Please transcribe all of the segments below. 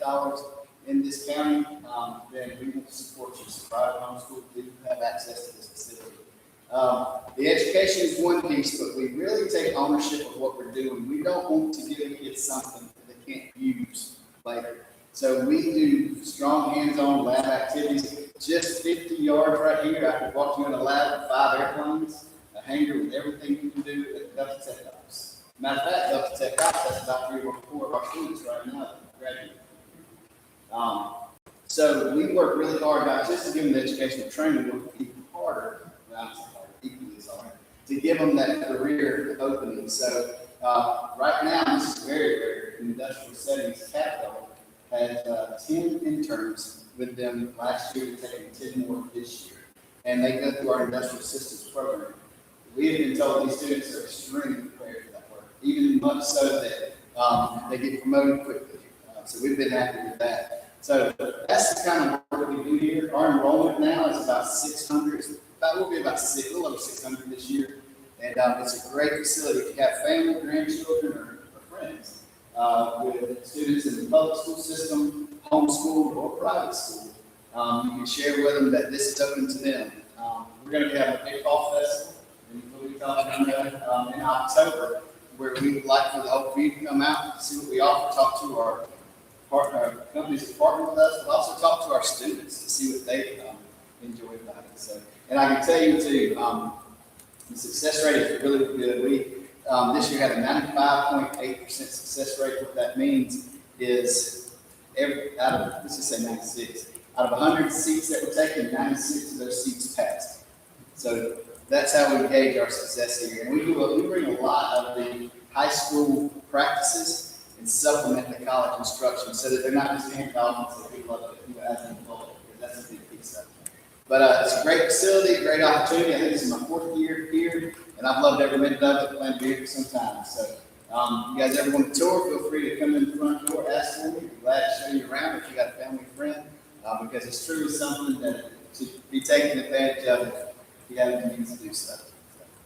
dollars in this county, then we will support you. So private homeschool do have access to this facility. The education is one piece, but we really take ownership of what we're doing. We don't want to give kids something that they can't use later. So we do strong hands-on lab activities. Just 50 yards right here, I could walk you in a lab with 5 airplanes, a hangar with everything you can do at Delta Tech Ops. Matter of fact, Delta Tech Ops, that's about 3 or 4 of our students right now that graduate. So we work really hard, not just to give them the educational training, we work even harder, equally as hard, to give them that career opening. So right now, this is very rare in industrial settings. Capital had 10 interns with them last year, taking 10 more this year. And they go through our industrial systems program. We have been told these students are extremely prepared for that work, even much so that they get promoted quickly. So we've been happy with that. So that's the kind of work we do here. Our enrollment now is about 600. We'll be about a little over 600 this year. And it's a great facility. If you have family, grandchildren, or friends with students in the public school system, homeschool, or private school, you can share with them that this is open to them. We're going to be having a big fall festival in October, where we would like for the whole community to come out, see what we offer, talk to our companies that partner with us, but also talk to our students to see what they enjoy about it. So, and I can tell you too, the success rate is really good. We this year had a 95.8% success rate. What that means is let's just say 96. Out of 100 seats that were taken, 96 of those seats passed. So that's how we gauge our success here. And we bring a lot of the high school practices and supplement the college instruction so that they're not just handed off to people as an adult. That's a big piece of it. But it's a great facility, great opportunity. I think this is my 4th year here, and I've loved every minute of it. Plan to be here for some time. So you guys ever want a tour, feel free to come in the front door, ask for me. We'd be glad to show you around if you got a family friend, because it's truly something that to be taken advantage of if you have the means to do so.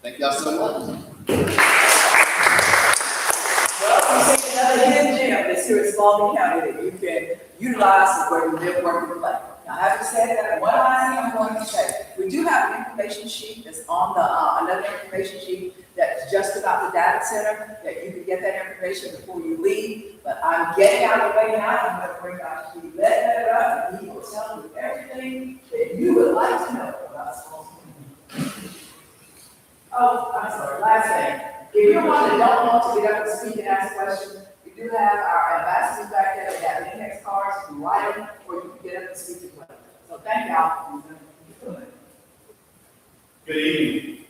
Thank y'all so much. Well, we take another hidden gem that's here at Spalding County that you can utilize where you live, work, and play. Now, having said that, one last thing I'm going to say, we do have an information sheet that's on the another information sheet that's just about the data center that you can get that information before you leave. But I'm getting out of the way now. I'm going to bring out Steve Ledbetter up, and he will tell you everything that you would like to know about Spalding. Oh, I'm sorry. Last thing. If you're one that don't want to get up and speak and ask questions, we do have our ambassadors back there that have index cards, you can write them, or you can get up and speak as well. So thank y'all. Good evening.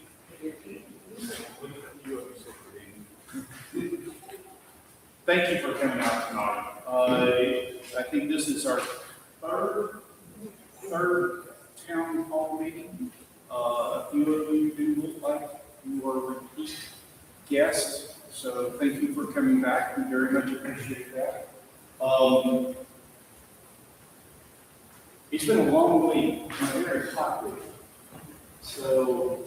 Thank you for coming out tonight. I think this is our third town hall meeting. A few of you do look like you are repeat guests, so thank you for coming back. We very much appreciate that. It's been a long week, and a very hot week. So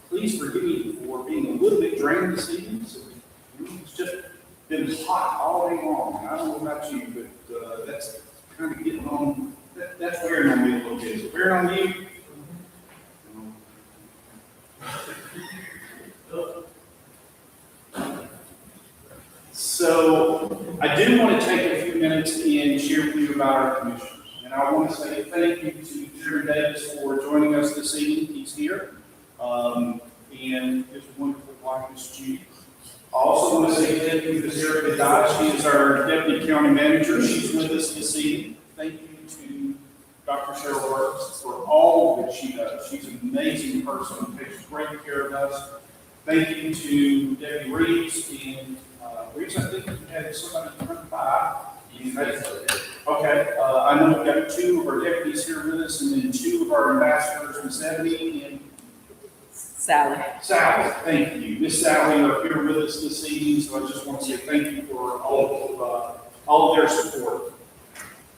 please forgive me for being a little bit drained this evening. So it's just been hot all day long. I don't know about you, but that's kind of getting on. That's wearing on me a little bit. Is it wearing on you? So I do want to take a few minutes and share with you about our commissioners. And I want to say thank you to Chairman Davis for joining us this evening. He's here. And his wonderful wife is Judy. I also want to say thank you to Sarah Gadai. She is our Deputy County Manager. She's with us this evening. Thank you to Dr. Cheryl Burks for all that she does. She's an amazing person, takes great care of us. Thank you to Debbie Reeves. And Reeves, I think you had somebody come by. Okay, I know we've got 2 of our deputies here with us, and then 2 of our ambassadors, Miss Ebony and Sally. Sally, thank you. Miss Sally are here with us this evening, so I just want to say thank you for all of their support.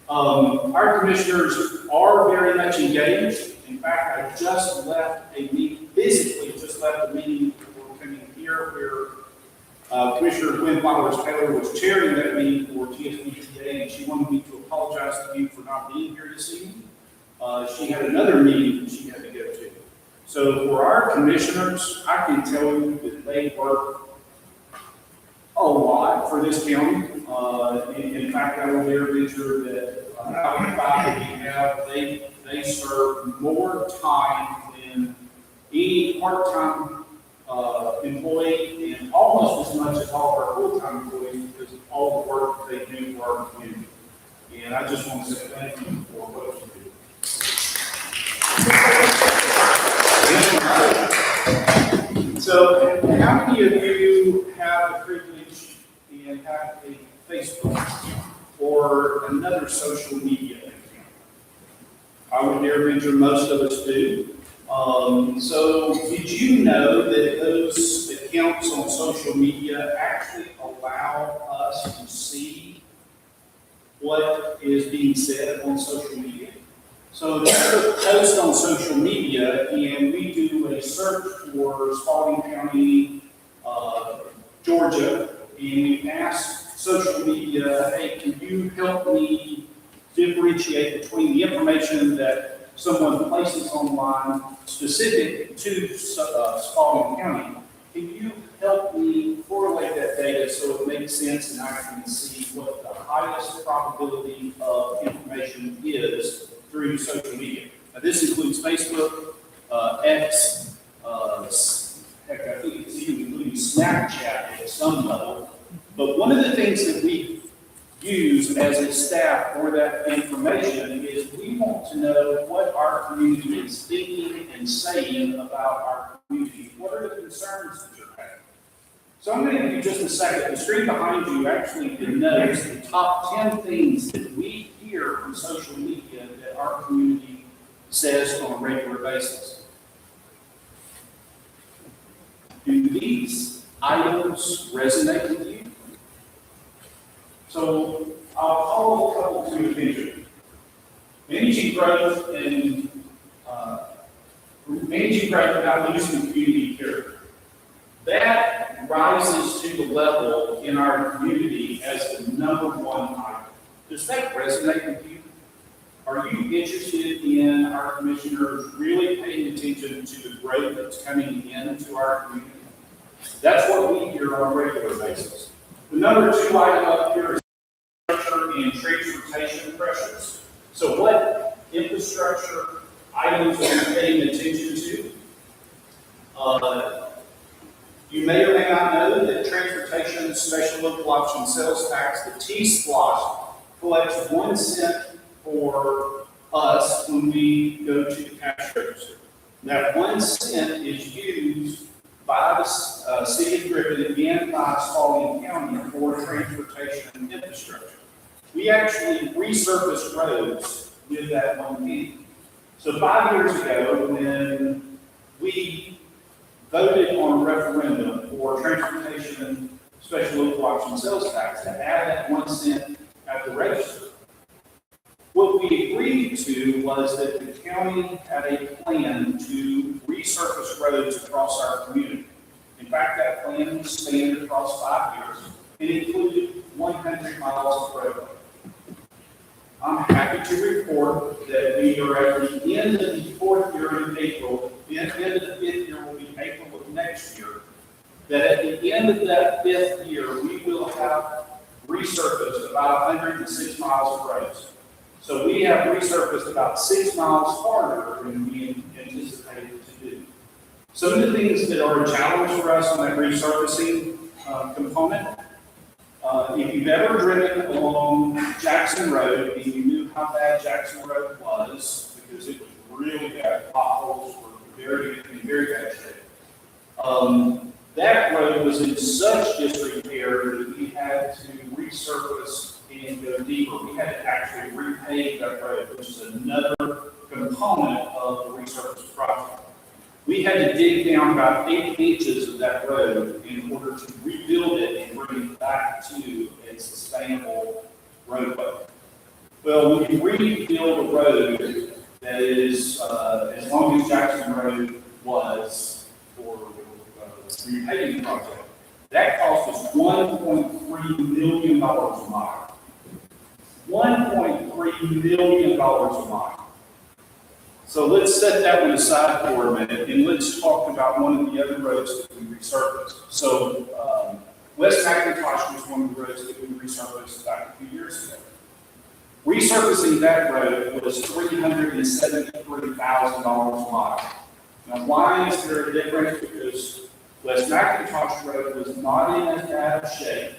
Our commissioners are very much engaged. In fact, I just left a meeting, basically just left a meeting before coming here where Commissioner Gwen Flowers Taylor was chairing that meeting for TSBTA, and she wanted me to apologize to you for not being here this evening. She had another meeting that she had to go to. So for our commissioners, I can tell you that they work a lot for this county. In fact, I will dare venture that out of the five that we have, they serve more time than any part-time employee, and almost as much as all of our full-time employees, because of all the work that they do for our community. And I just want to say thank you for what you do. So, how many of you have the privilege and have a Facebook or another social media account? I would dare venture most of us do. So did you know that those accounts on social media actually allow us to see what is being said on social media? So there's a post on social media, and we do a search for Spalding County, Georgia, and we ask social media, hey, can you help me differentiate between the information that someone places online specific to Spalding County? Can you help me correlate that data so it makes sense and I can see what the highest probability of information is through social media? Now, this includes Facebook, X, heck, I think it's even including Snapchat at some level. But one of the things that we use as a staff for that information is we want to know what our community is thinking and saying about our community. What are the concerns that you're having? So I'm going to give you just a second. The screen behind you actually denotes the top 10 things that we hear from social media that our community says on a regular basis. Do these items resonate with you? So I'll call a couple to attention. Managing growth and managing growth without losing community character. That rises to the level in our community as the number one item. Does that resonate with you? Are you interested in our commissioners really paying attention to the growth that's coming into our community? That's what we hear on a regular basis. The number two item up here is infrastructure and transportation pressures. So what infrastructure items are you paying attention to? You may or may not know that transportation special local option sales tax, the T-SPLOST, collects 1 cent for us when we go to the cash register. That 1 cent is used by the city of Griffin and by Spalding County for transportation infrastructure. We actually resurfaced roads with that 1 penny. So 5 years ago, when we voted on a referendum for transportation special local option sales tax to add that 1 cent at the register, what we agreed to was that the county had a plan to resurface roads across our community. In fact, that plan spanned across 5 years and included 100 miles of roadway. I'm happy to report that we are at the end of the 4th year in April. The end of the 5th year will be April of next year. That at the end of that 5th year, we will have resurfaced about 106 miles of roads. So we have resurfaced about 6 miles farther than we anticipated to do. Some of the things that are a challenge for us on that resurfacing component, if you've ever driven along Jackson Road and you knew how bad Jackson Road was, because it was really bad, potholes were in very bad shape. That road was in such disrepair that we had to resurface and go deeper. We had to actually repave that road, which is another component of the resurface project. We had to dig down about 8 inches of that road in order to rebuild it and bring it back to a sustainable roadway. Well, when you rebuild a road that is as long as Jackson Road was for the repaving project, that cost us $1.3 million a mile. $1.3 million a mile. So let's set that one aside for a minute, and let's talk about one of the other roads that we resurfaced. So West McIntosh was one of the roads that we resurfaced back a few years ago. Resurfacing that road was $373,000 a mile. Now, why is there a difference? Because West McIntosh Road was not in as bad of shape.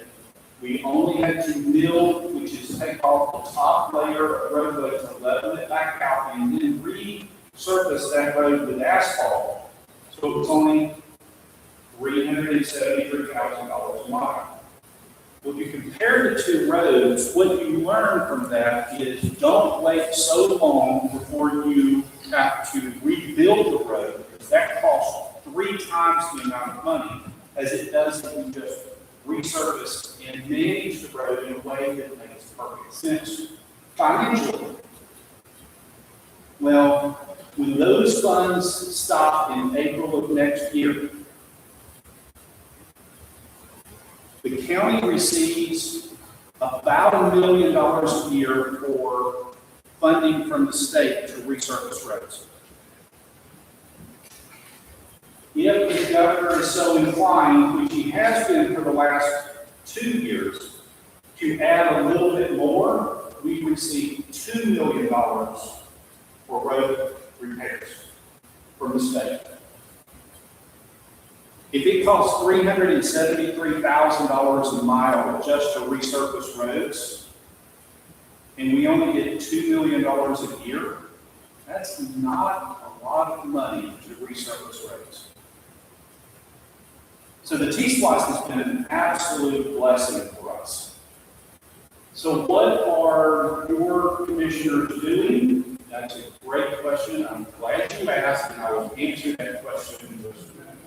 We only had to mill, which is take off the top layer of roadway to level it back out and then resurface that road with asphalt. So it was only $373,000 a mile. When you compare the two roads, what you learn from that is don't wait so long before you have to rebuild the road, because that costs 3 times the amount of money as it does if you just resurface and manage the road in a way that makes perfect sense financially. Well, when those funds stop in April of next year, the county receives about $1 million a year for funding from the state to resurface roads. If the governor is so inclined, which he has been for the last 2 years, to add a little bit more, we receive $2 million for road repairs from the state. If it costs $373,000 a mile just to resurface roads, and we only get $2 million a year, that's not a lot of money to resurface roads. So the T-Splice has been an absolute blessing for us. So what are your commissioners doing? That's a great question. I'm glad you asked, and I will answer that question in just a minute.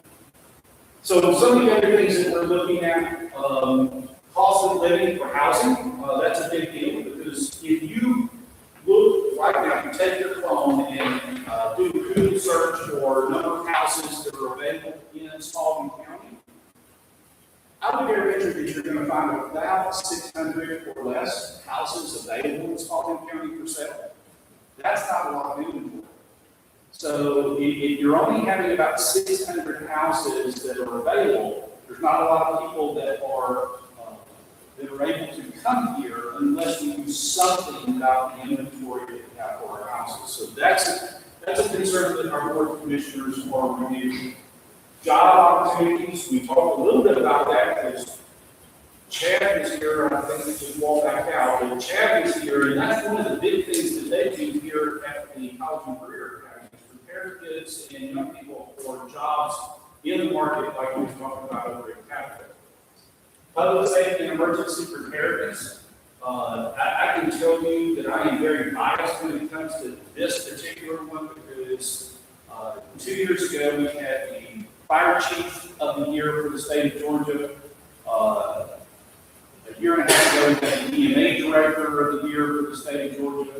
So some of the other things that we're looking at, cost of living for housing, that's a big deal, because if you look right now, you take your phone and do a Google search for number of houses that are available in Spalding County, I would dare venture that you're going to find about 600 or less houses available in Spalding County for sale. That's not a lot of inventory. So if you're only having about 600 houses that are available, there's not a lot of people that are able to come here unless we do something about the inventory that we have for our houses. So that's a concern that our board of commissioners are reviewing. Job opportunities, we talked a little bit about that because Chad is here, and I think we just walked back out, but Chad is here, and that's one of the big things that they do here at the College and Career Academy, is prepare kids and young people for jobs in the market like we were talking about over at Capital. Public safety and emergency preparedness. I can tell you that I am very biased when it comes to this particular one because 2 years ago we had the Fire Chief of the Year for the state of Georgia. A year and a half ago, we had the EMA Director of the Year for the state of Georgia. A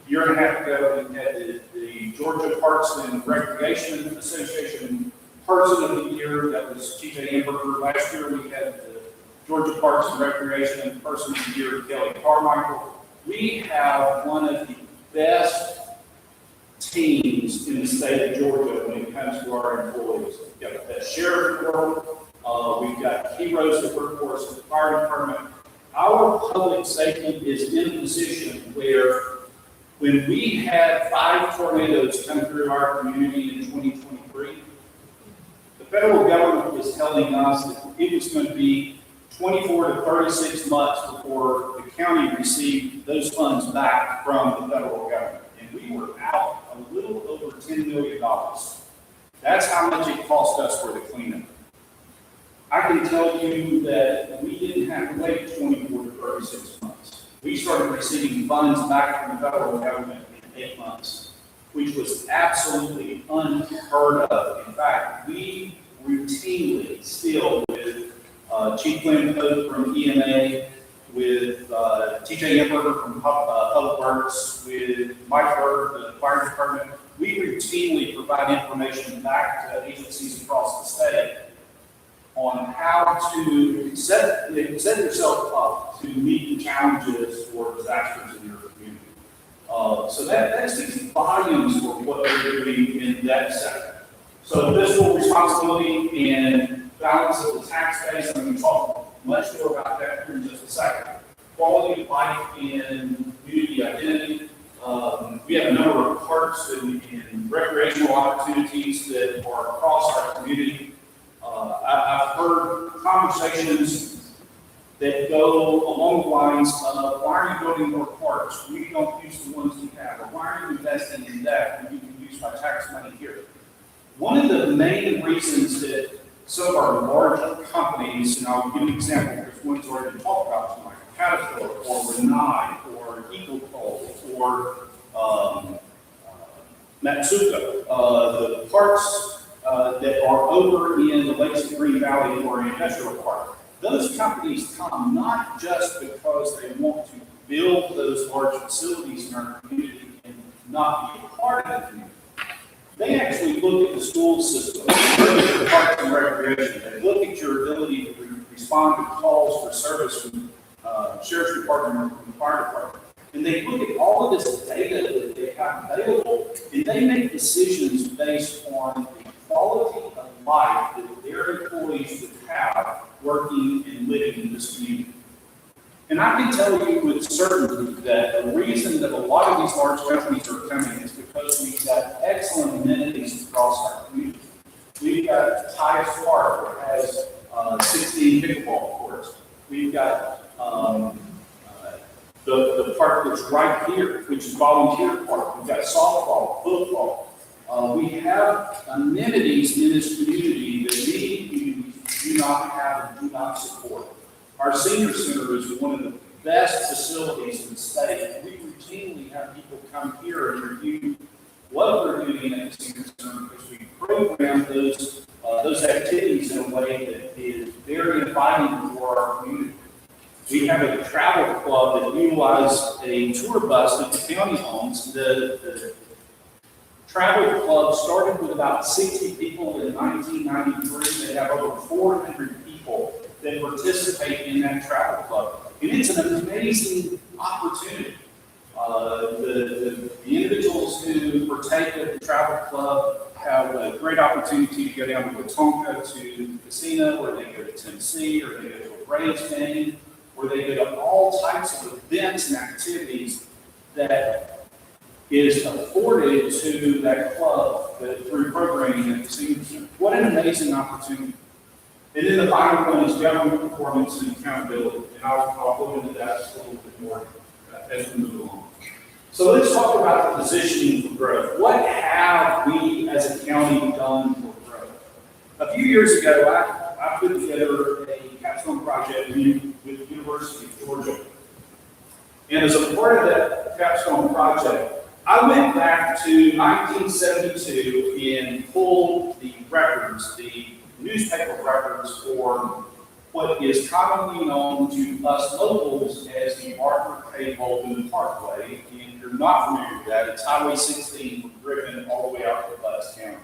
year and a half ago, we had the Georgia Parks and Recreation Association Person of the Year. That was T.J. Amberger. Last year, we had the Georgia Parks and Recreation Person of the Year, Kelly Carmichael. We have one of the best teams in the state of Georgia when it comes to our employees. We've got the sheriff work, we've got heroes that work for us at the fire department. Our public safety is in a position where when we had 5 tornadoes come through our community in 2023, the federal government was telling us that it was going to be 24 to 36 months before the county received those funds back from the federal government. And we were out a little over $10 million. That's how much it cost us for the cleanup. I can tell you that we didn't have to wait 24 to 36 months. We started receiving funds back from the federal government in 8 months, which was absolutely unheard of. In fact, we routinely still with Chief Glenn Pope from EMA, with T.J. Amberger from Public Works, with Mike Bird, the fire department, we routinely provide information back to agencies across the state on how to set yourself up to meet the challenges or disasters in your community. So that speaks volumes for what they're doing in that sector. So fiscal responsibility and balance of the tax base, I'm going to talk much more about that here in just a second. Quality of life and community identity. We have a number of parks and recreational opportunities that are across our community. I've heard conversations that go along the lines of, why are you building more parks? We don't use the ones we have. Or why are you investing in that when you can use my tax money here? One of the main reasons that some of our larger companies, and I'll give you an example, there's one's already talked about tonight, Caterpillar or Renai or EcoPole or Matsuka, the parks that are over in the Lakes of Green Valley or industrial park. Those companies come not just because they want to build those large facilities in our community and not be a part of the community. They actually look at the school system, they look at the parks and recreation, they look at your ability to respond to calls for service from Sheriff's Department or from the fire department. And they look at all of this data that they have available, and they make decisions based on the quality of life that their employees would have working and living in this community. And I can tell you with certainty that the reason that a lot of these large companies are coming is because we've got excellent amenities across our community. We've got Tyus Park that has 16 pickleball courts. We've got the park that's right here, which is Volunteer Park. We've got softball, football. We have amenities in this community that many communities do not have and do not support. Our senior center is one of the best facilities in the state. We routinely have people come here and review what we're doing at the senior center because we program those activities in a way that is very inviting for our community. We have a travel club that utilizes a tour bus that the county owns. The travel club started with about 60 people in 1993. They have over 400 people that participate in that travel club. And it's an amazing opportunity. The individuals who partake of the travel club have a great opportunity to go down to Wetumpka to the casino, or they go to Tennessee, or they go to a Braves game, or they go to all types of events and activities that is afforded to that club through programming at the senior center. What an amazing opportunity. And then the final one is government performance and accountability. And I'll go into that a little bit more as we move along. So let's talk about the positioning for growth. What have we as a county done for growth? A few years ago, I put together a capstone project with the University of Georgia. And as a part of that capstone project, I went back to 1972 and pulled the records, the newspaper records for what is commonly known to us locals as the Arthur K. Bolden Parkway. And if you're not familiar with that, it's Highway 16 from Griffin all the way out to Butts County.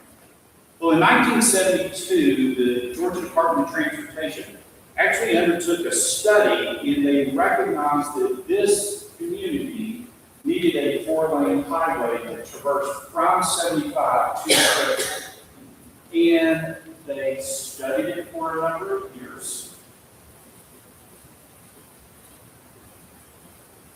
Well, in 1972, the Georgia Department of Transportation actually undertook a study, and they recognized that this community needed a 4-lane highway that traversed from 75 to 30. And they studied it for a number of years.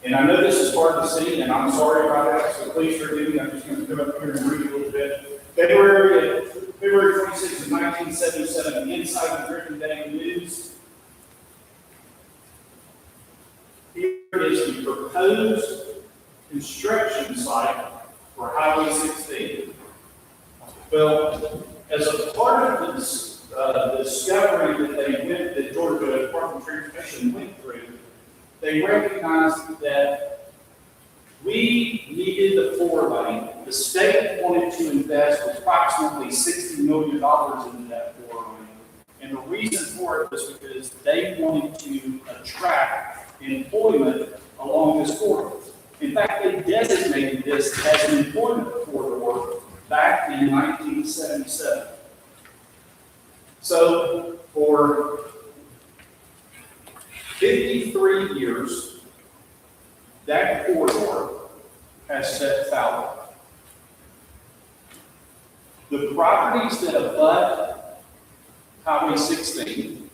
And I know this is hard to see, and I'm sorry about that, so please forgive me. I'm just going to come up here and read a little bit. February 26, 1977, inside the Griffin Daily News. Here is the proposed construction site for Highway 16. Well, as a part of this discovery that Georgia Department of Transportation went through, they recognized that we needed the 4-lane. The state wanted to invest approximately $60 million into that 4-lane. And the reason for it was because they wanted to attract employment along this corridor. In fact, they designated this as an employment corridor back in 1977. So For 53 years, that corridor has set fallow. The properties that abut Highway 16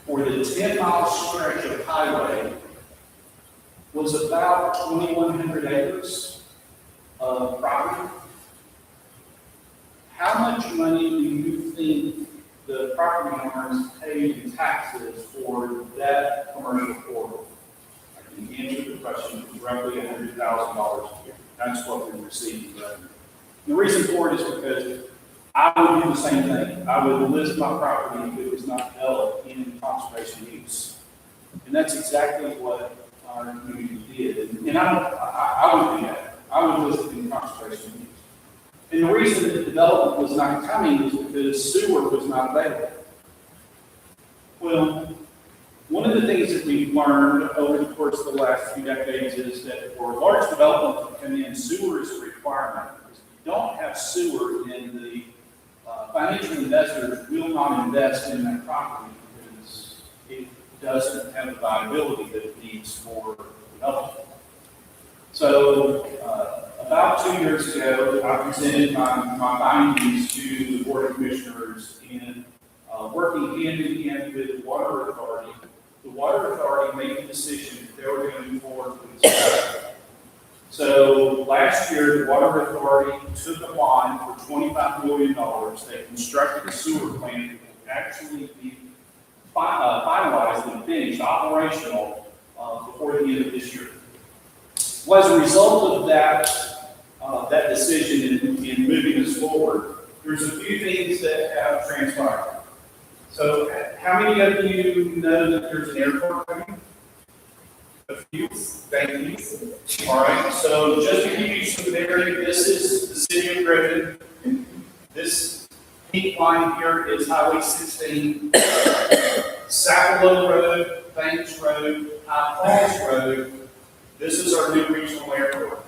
for the 10-mile stretch of highway was about 2,100 acres of property. How much money do you think the property owners paid in taxes for that commercial corridor? I can answer the question, it's roughly $100,000 a year. That's what we received in revenue. The reason for it is because I would do the same thing. I would list my property if it was not developed in conservation use. And that's exactly what our community did. And I would do that. I would list it in conservation use. And the reason that development was not coming is because sewer was not available. Well, one of the things that we've learned over the course of the last few decades is that for large development to come in, sewer is a requirement. If you don't have sewer, then the financial investors will not invest in that property because it doesn't have the viability that it needs for development. So about 2 years ago, I presented my findings to the Board of Commissioners in working hand in hand with the Water Authority. The Water Authority made the decision that they were going to move forward with this project. So last year, the Water Authority took a bond for $25 million. They constructed a sewer plant that will actually be finalized and finished operational before the end of this year. Well, as a result of that decision in moving us forward, there's a few things that have transpired. So how many of you know that there's an airport coming? A few, thank you. All right, so just to give you some bearing, this is the city of Griffin. This pink line here is Highway 16, Sapelo Road, Banks Road, High Falls Road. This is our new regional airport.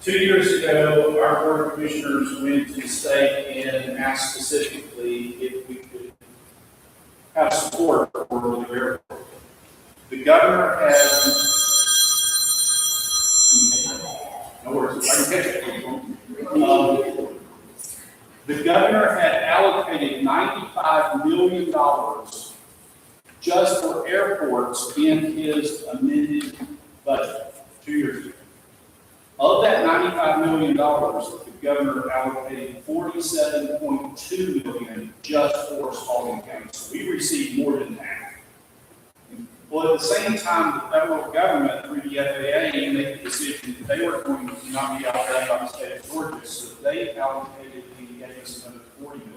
2 years ago, our Board of Commissioners went to the state and asked specifically if we could have support for the airport. The governor had, no worries, I can catch it. The governor had allocated $95 million just for airports in his amended budget 2 years ago. Of that $95 million, the governor allocated $47.2 million just for Spalding County. So we received more than that. Well, at the same time, the federal government, through the FAA, made the decision that they were going to not be outdone by the state of Georgia, so they allocated and gave us another $40 million.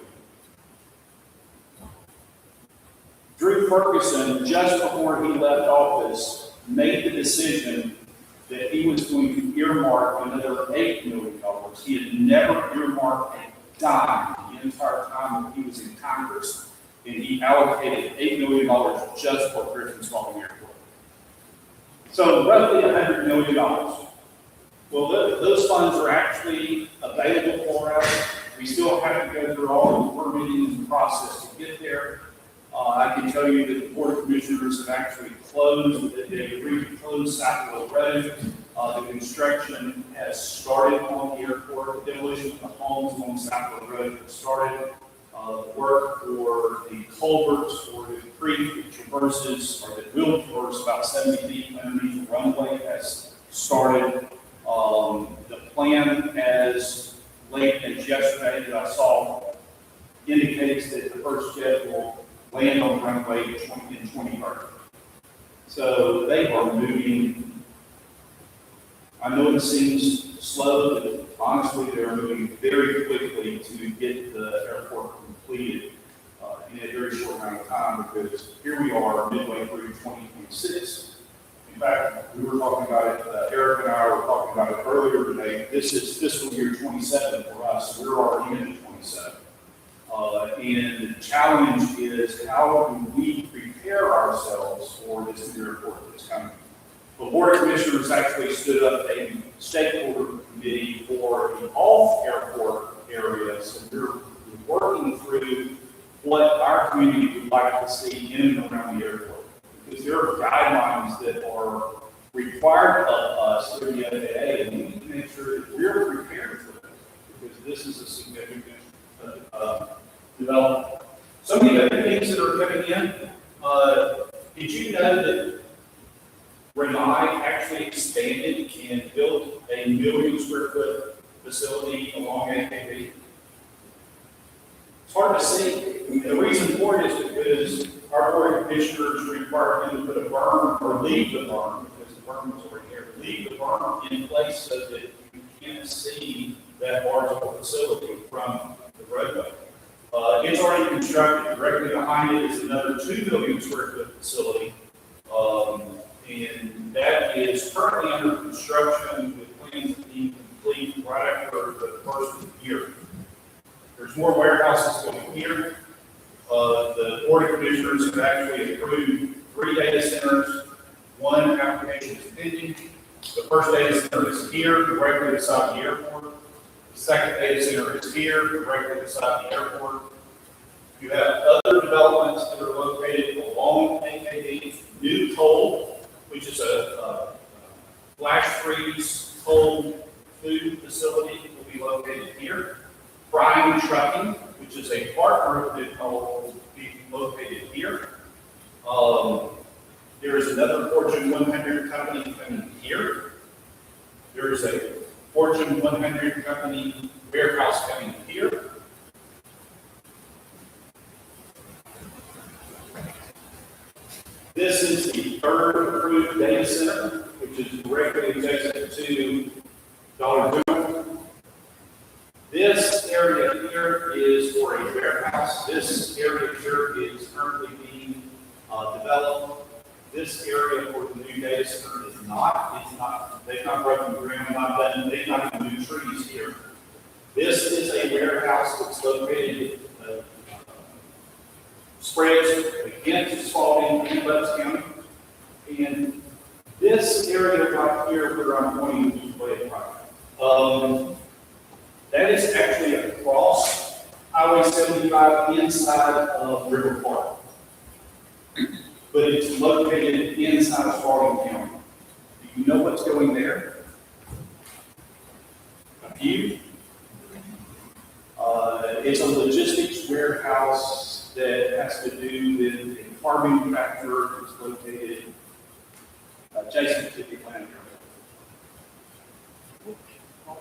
Drew Ferguson, just before he left office, made the decision that he was going to earmark another $8 million. He had never earmarked a dime the entire time that he was in Congress, and he allocated $8 million just for Griffin Spalding Airport. So roughly $100 million. Well, those funds are actually available for us. We still have to go through all the permitting process to get there. I can tell you that the Board of Commissioners have actually closed, they agreed to close Sapelo Road. The construction has started on the airport. The demolition of the homes on Sapelo Road has started. Work for the culverts or the creek that traverses or that will traverse about 70 feet underneath the runway has started. The plan as late as yesterday that I saw indicates that the first jet will land on the runway in 2030. So they are moving. I know it seems slow, but honestly, they're moving very quickly to get the airport completed in a very short amount of time, because here we are midway through 2026. In fact, we were talking about it, Eric and I were talking about it earlier today. This is fiscal year 27 for us. We're already into 27. And the challenge is, how do we prepare ourselves for this new airport that's coming? The Board of Commissioners actually stood up a stakeholder committee for the Gulf Airport area. So we're working through what our community would like to see in and around the airport. Because there are guidelines that are required of us through the FAA, and we need to make sure that we're prepared for this, because this is a significant development. Some of the other things that are coming in, did you know that Renai actually expanded and built a 1 million square foot facility along AKB? It's hard to see. And the reason for it is because our board of commissioners require them to put a berm or leave the berm, because the berm is already there, leave the berm in place so that you can't see that large of a facility from the roadway. It's already constructed. Directly behind it is another 2 million square foot facility. And that is currently under construction with plans to be complete right after the first of the year. There's more warehouses going here. The board of commissioners have actually approved 3 data centers. 1 application is pending. The first data center is here, directly beside the airport. The second data center is here, directly beside the airport. You have other developments that are located along AKB. New Toll, which is a flash freeze cold food facility, will be located here. Prime Trucking, which is a partner that will be located here. There is another Fortune 100 company coming here. There is a Fortune 100 company warehouse coming here. This is the 3rd approved data center, which is directly adjacent to Dollar General. This area here is for a warehouse. This area here is currently being developed. This area for the new data center is not. It's not. They've not broken ground. They've not even new trees here. This is a warehouse that's located spreads against Spalding County. And this area right here where I'm pointing to display project. That is actually across Highway 75 inside of River Park. But it's located inside of Spalding County. Do you know what's going there? A few. It's a logistics warehouse that has to do with a car manufacturer that's located adjacent to the Atlanta airport.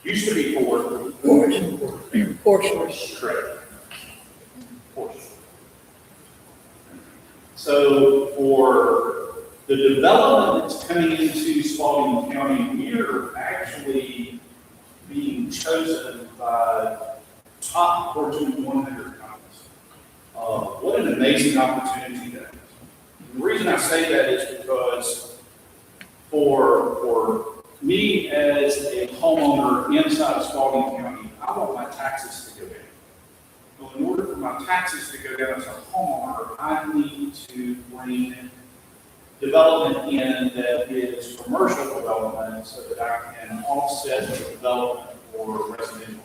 Used to be Ford. Porsche. Correct. Porsche. So for the development that's coming into Spalding County, we're actually being chosen by top Fortune 100 companies. What an amazing opportunity that is. And the reason I say that is because for me as a homeowner inside of Spalding County, I want my taxes to go down. Well, in order for my taxes to go down as a homeowner, I need to bring development in that is commercial development so that I can offset the development for residential.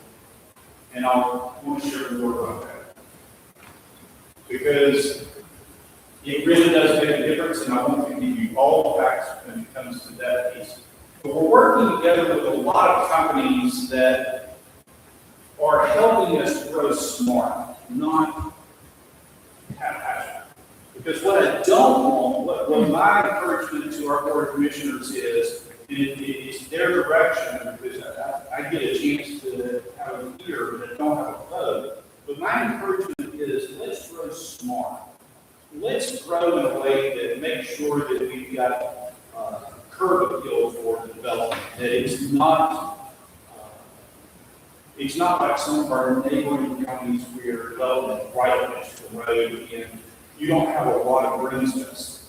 And I want to share more about that. Because it really does make a difference, and I want to give you all the facts when it comes to that piece. But we're working together with a lot of companies that are helping us grow smart, not haphazard. Because what I don't want, what my encouragement to our board of commissioners is, it's their direction, because I get a chance to have a ear, but I don't have a vote. But my encouragement is, let's grow smart. Let's grow in a way that makes sure that we've got curb appeal for the development. That it's not like some of our neighboring counties where development right up next to the road and you don't have a lot of green space.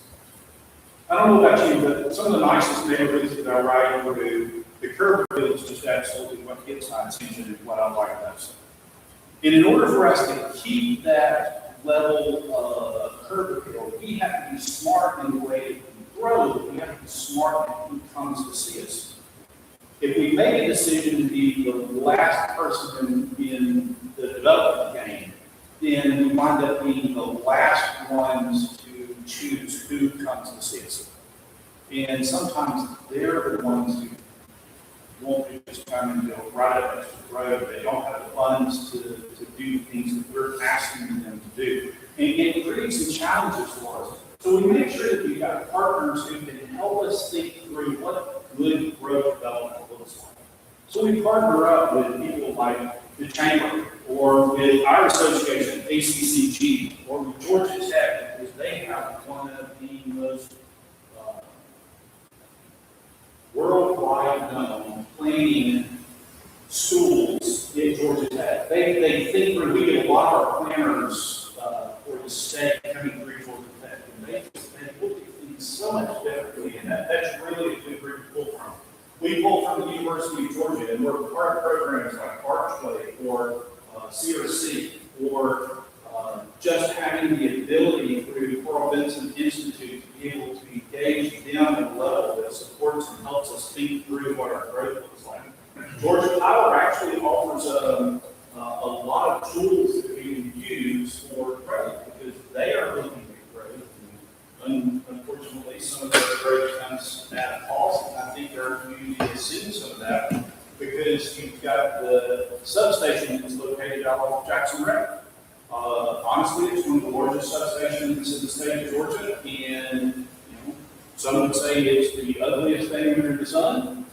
I don't know about you, but some of the nicest neighborhoods that I ride through, the curb appeal is just absolutely what gets my attention and what I like most. And in order for us to keep that level of curb appeal, we have to be smart in the way that we grow. We have to be smart in who comes to see us. if we make a decision to be the last person in the development game, then we wind up being the last ones to choose who comes to see us. And sometimes they're the ones who won't just come and go right up next to the road. They don't have the funds to do things that we're asking them to do. And it creates some challenges for us. So we make sure that we've got partners who can help us think through what good growth development looks like. So we partner up with people like the Chamber, or with our association, ACCG, or with Georgia Tech, because they have one of the most worldwide known planning schools in Georgia Tech. They think through, we get a lot of our planners for the state coming through Georgia Tech, and they look at things so much differently, and that's really a good group to pull from. We pull from the University of Georgia, and we're part of programs like Archway, or CRC, or just having the ability through Carl Vinson Institute to be able to engage them at a level that supports and helps us think through what our growth looks like. Georgia Power actually offers a lot of tools that we can use for growth, because they are looking at growth. And unfortunately, some of their growth comes at a cost, and I think our community has seen some of that, because you've got the substation that's located out off Jackson Road. Honestly, it's one of the largest substations in the state of Georgia, and some would say it's the ugliest thing under the sun.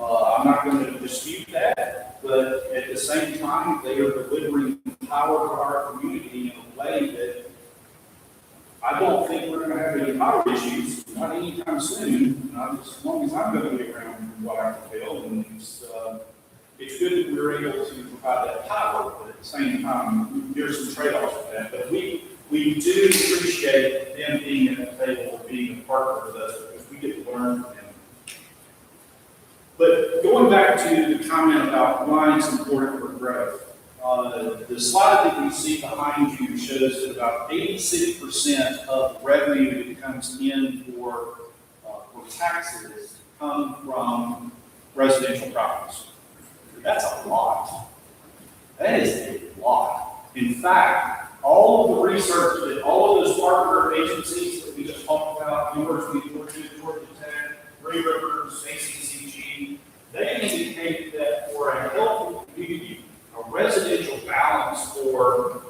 I'm not going to dispute that, but at the same time, they are delivering power to our community in a way that I don't think we're going to have any power issues, not anytime soon, not as long as I'm going to be around, from what I can tell. And it's good that we're able to provide that power, but at the same time, there's some trade-offs with that. But we do appreciate them being at the table, being a partner with us, because we get to learn from them. But going back to the comment about why it's important for growth, the slide that you see behind you shows that about 86% of revenue that comes in for taxes come from residential properties. That's a lot. That is a lot. In fact, all of the research that all of those partner agencies that we just talked about, University of Georgia, Georgia Tech, Three Rivers, ACCG, they indicate that for a healthy community, a residential balance for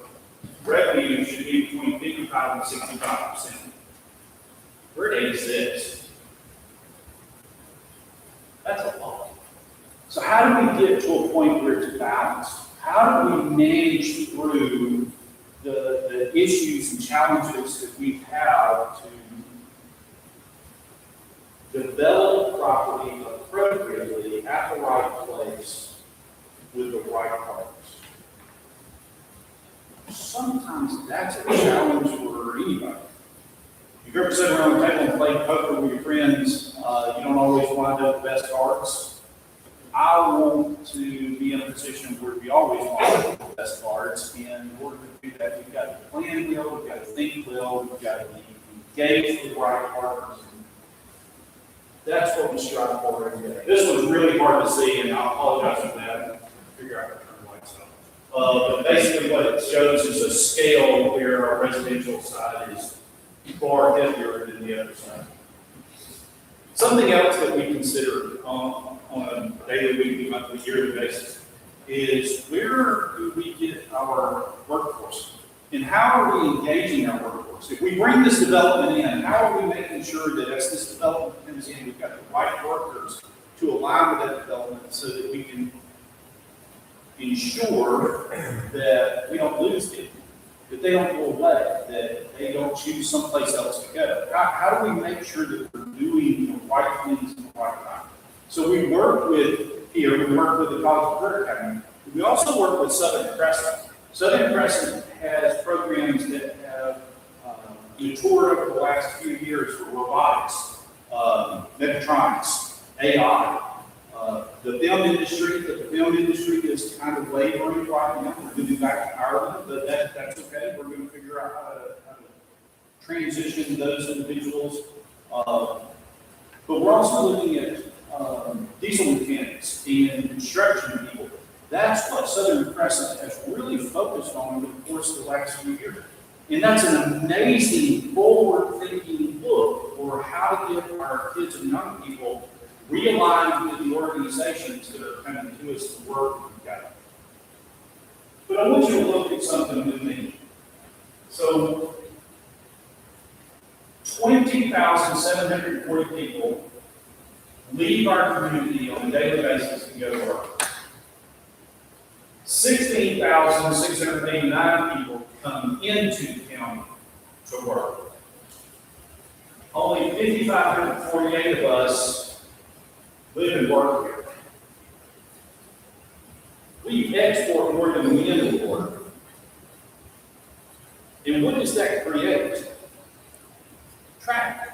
revenue should be between 55 and 65%. We're at 86. That's a lot. So how do we get to a point where it's balanced? How do we manage through the issues and challenges that we have to develop property appropriately at the right place with the right partners? Sometimes that's a challenge for anybody. If you've ever sat around the table and played poker with your friends, you don't always wind up the best cards. I want to be in a position where we always want the best cards, and in order to do that, we've got to plan well, we've got to think well, we've got to be engaged with the right partners. That's what we strive for every day. This was really hard to see, and I apologize for that. Figure out how to turn the lights on. But basically what it shows is a scale where our residential side is far heavier than the other side. Something else that we consider on a daily, weekly, monthly, yearly basis is where do we get our workforce? And how are we engaging our workforce? If we bring this development in, how are we making sure that as this development comes in, we've got the right workers to align with that development so that we can ensure that we don't lose them, that they don't go away, that they don't choose someplace else to go? How do we make sure that we're doing the right things at the right time? So we work with the College Career Academy. We also work with Southern Crescent. Southern Crescent has programs that have matured over the last few years for robotics, mechatronics, AI. The film industry is kind of laboring right now. We're moving back to Ireland, but that's okay. We're going to figure out how to transition those individuals. But we're also looking at diesel mechanics. and construction people. That's what Southern Crescent has really focused on over the course of the last few years. And that's an amazing forward-thinking look for how to get our kids and young people realigned with the organizations that are coming to us to work together. But I want you to look at something with me. So, 20,740 people leave our community on a daily basis to go to work. 16,689 people come into the county to work. Only 5,548 of us live and work here. We export more than we import. And what does that create? Traffic.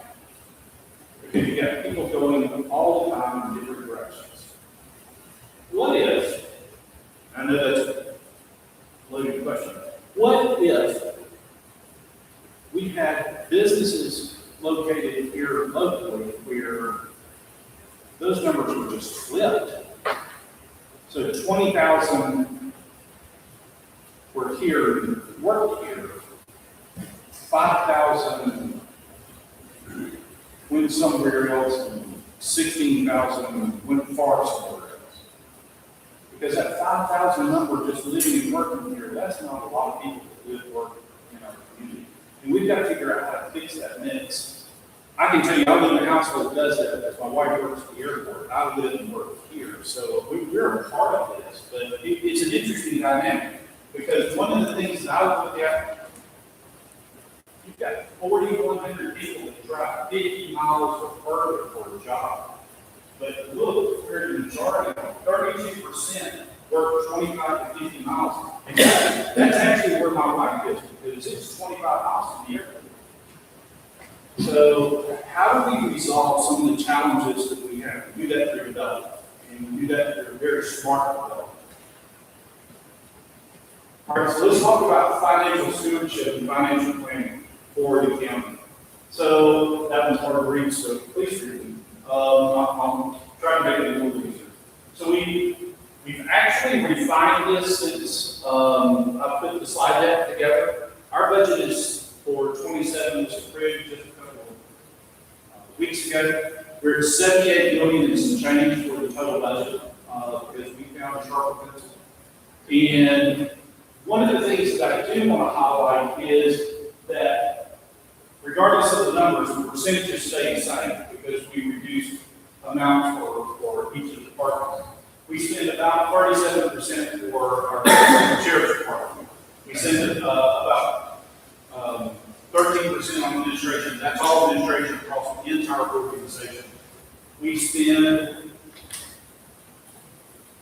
Because you got people going all the time in different directions. What if, I know that's a loaded question, what if we had businesses located here locally where those numbers were just flipped? So 20,000 were here and worked here. 5,000 went somewhere else, and 16,000 went far somewhere else. Because that 5,000 number just living and working here, that's not a lot of people that live and work in our community. And we've got to figure out how to fix that mix. I can tell you, I live in a household that does that. That's my wife works at the airport. I live and work here. So we're a part of this. But it's an interesting dynamic. Because one of the things that I look at, you've got 4,100 people that drive 50 miles or further for a job. But look, where the majority, 32% work 25 to 50 miles. And that's actually where my wife is, because it's 25 miles to the airport. So how do we resolve some of the challenges that we have? We do that through development, and we do that through very smart development. All right, so let's talk about financial stewardship and financial planning for the county. So that one's hard to read, so please read it. I'll try to make it a little easier. So we've actually refined this since I put the slide deck together. Our budget is for 27 was approved just a couple of weeks ago. We're at 78 million and some change for the total budget because we found a sharper pencil. And one of the things that I do want to highlight is that regardless of the numbers, the percentages stay the same because we reduced amounts for each of the departments. We spend about 37% for our sheriff's department. We spend about 13% on administration. That's all administration across the entire organization. We spend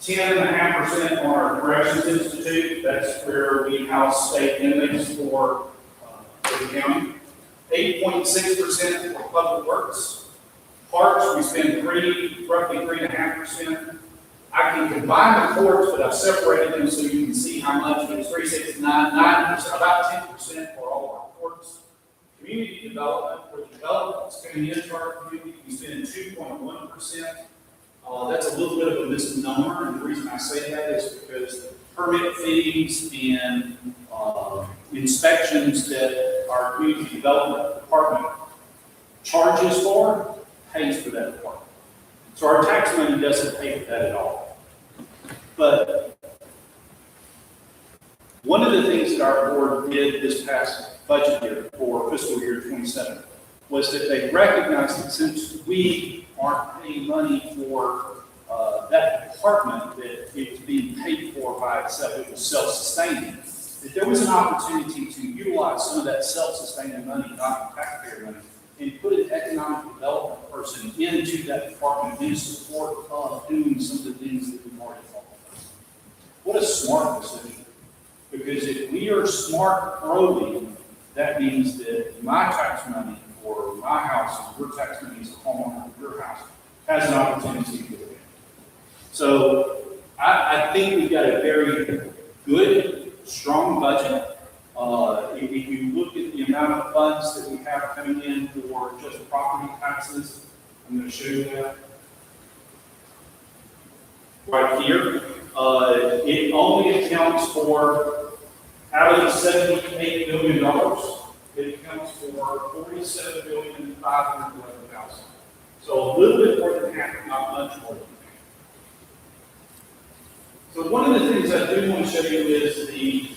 10.5% on our corrections institute. That's where we house state inmates for the county. 8.6% for public works. Parks, we spend roughly 3.5%. I can combine the courts, but I've separated them so you can see how much. It's 369, 9%, about 10% for all of our courts. Community development, where development's coming into our community, we spend 2.1%. That's a little bit of a misnomer, and the reason I say that is because the permit fees and inspections that our community development department charges for, pays for that department. So our tax money doesn't pay for that at all. But one of the things that our board did this past budget year for fiscal year 27 was that they recognized that since we aren't paying money for that department, that it was being paid for by itself, it was self-sustaining, that there was an opportunity to utilize some of that self-sustaining money, not taxpayer money, and put an economic development person into that department in support of doing some of the things that we've already talked about. What a smart decision. Because if we are smart growing, that means that my tax money for my house, and your tax money as a homeowner of your house, has an opportunity to do it. So I think we've got a very good, strong budget. If you look at the amount of funds that we have coming in for just property taxes, I'm going to show you that. right here. It only accounts for, out of the $78 million, it accounts for $47,511,000. So a little bit more than half, not much more than half. So one of the things I do want to show you is the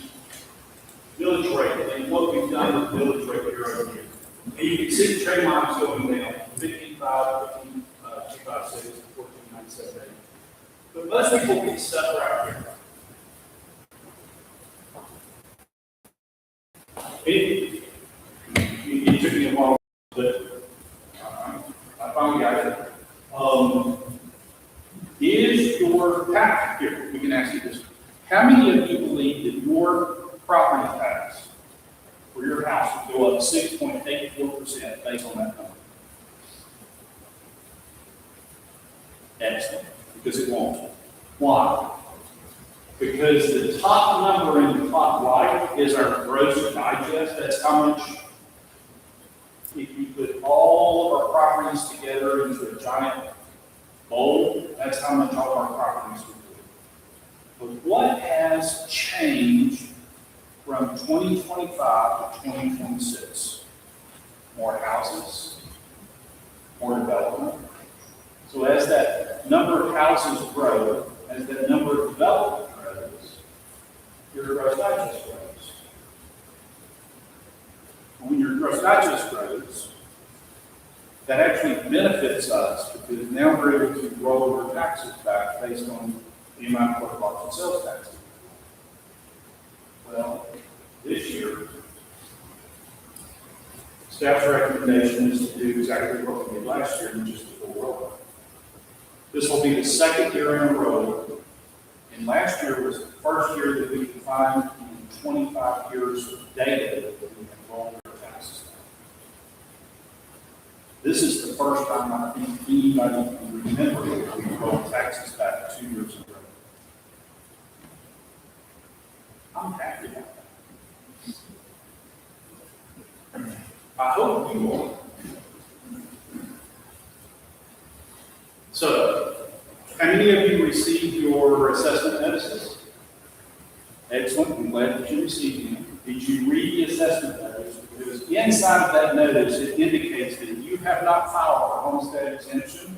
millage rate and what we've done with millage rate year over year. And you can see the trend lines going down, 15.5, 15.256, 14.978. But most people get stuck right here. It took me a while, but I finally got it. Is your tax, here, we can ask you this. How many of you believe that your property tax for your house will go up 6.84% based on that number? Excellent, because it won't. Why? Because the top number in the top right is our gross digest. That's how much, if you put all of our properties together into a giant bowl, that's how much all our properties would be. But what has changed from 2025 to 2026? More houses, more development. So as that number of houses grow, as that number of development grows, your gross digest grows. When your gross digest grows, that actually benefits us because now we're able to roll our taxes back based on the amount of what and sales tax. Well, this year, staff's recommendation is to do exactly what we did last year, and just to roll. This will be the second year in a row, and last year was the first year that we could find in 25 years of data that we have rolled our taxes back. This is the first time I think anybody can remember that we rolled taxes back 2 years in a row. I'm happy about that. I hope you are. So, how many of you received your assessment notices? Excellent, I'm glad that you received them. Did you read the assessment notice? Because inside of that notice, it indicates that you have not filed a homestead exemption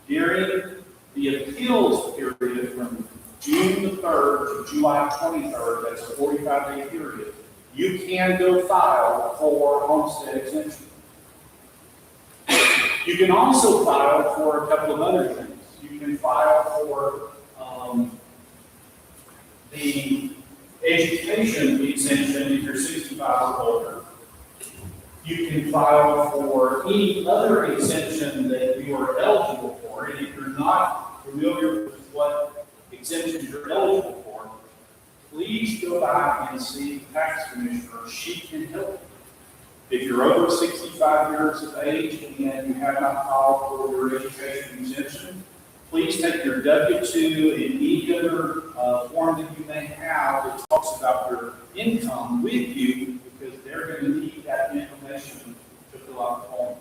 during the appeals period from June the 3rd to July 23rd, that's a 45-day period. You can go file for a homestead exemption. You can also file for a couple of other things. You can file for the education exemption if you're 65 or older. You can file for any other exemption that you are eligible for. And if you're not familiar with what exemptions you're eligible for, please go back and see the tax commissioner. She can help you. If you're over 65 years of age and you have not filed for your education exemption, please take your W-2 and any other form that you may have that talks about your income with you, because they're going to need that information to fill out the form.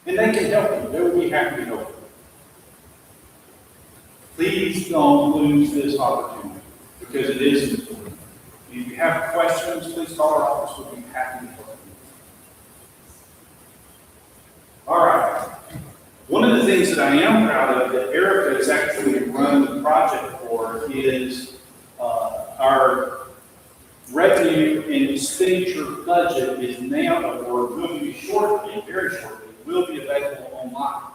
And they can help you. They will be happy to help you. Please don't lose this opportunity, because it is important. If you have questions, please call our office. We'll be happy to help you. All right. One of the things that I am proud of that Erica has actually run the project for is our revenue and expenditure budget is now, or will be shortly, very shortly, will be available online.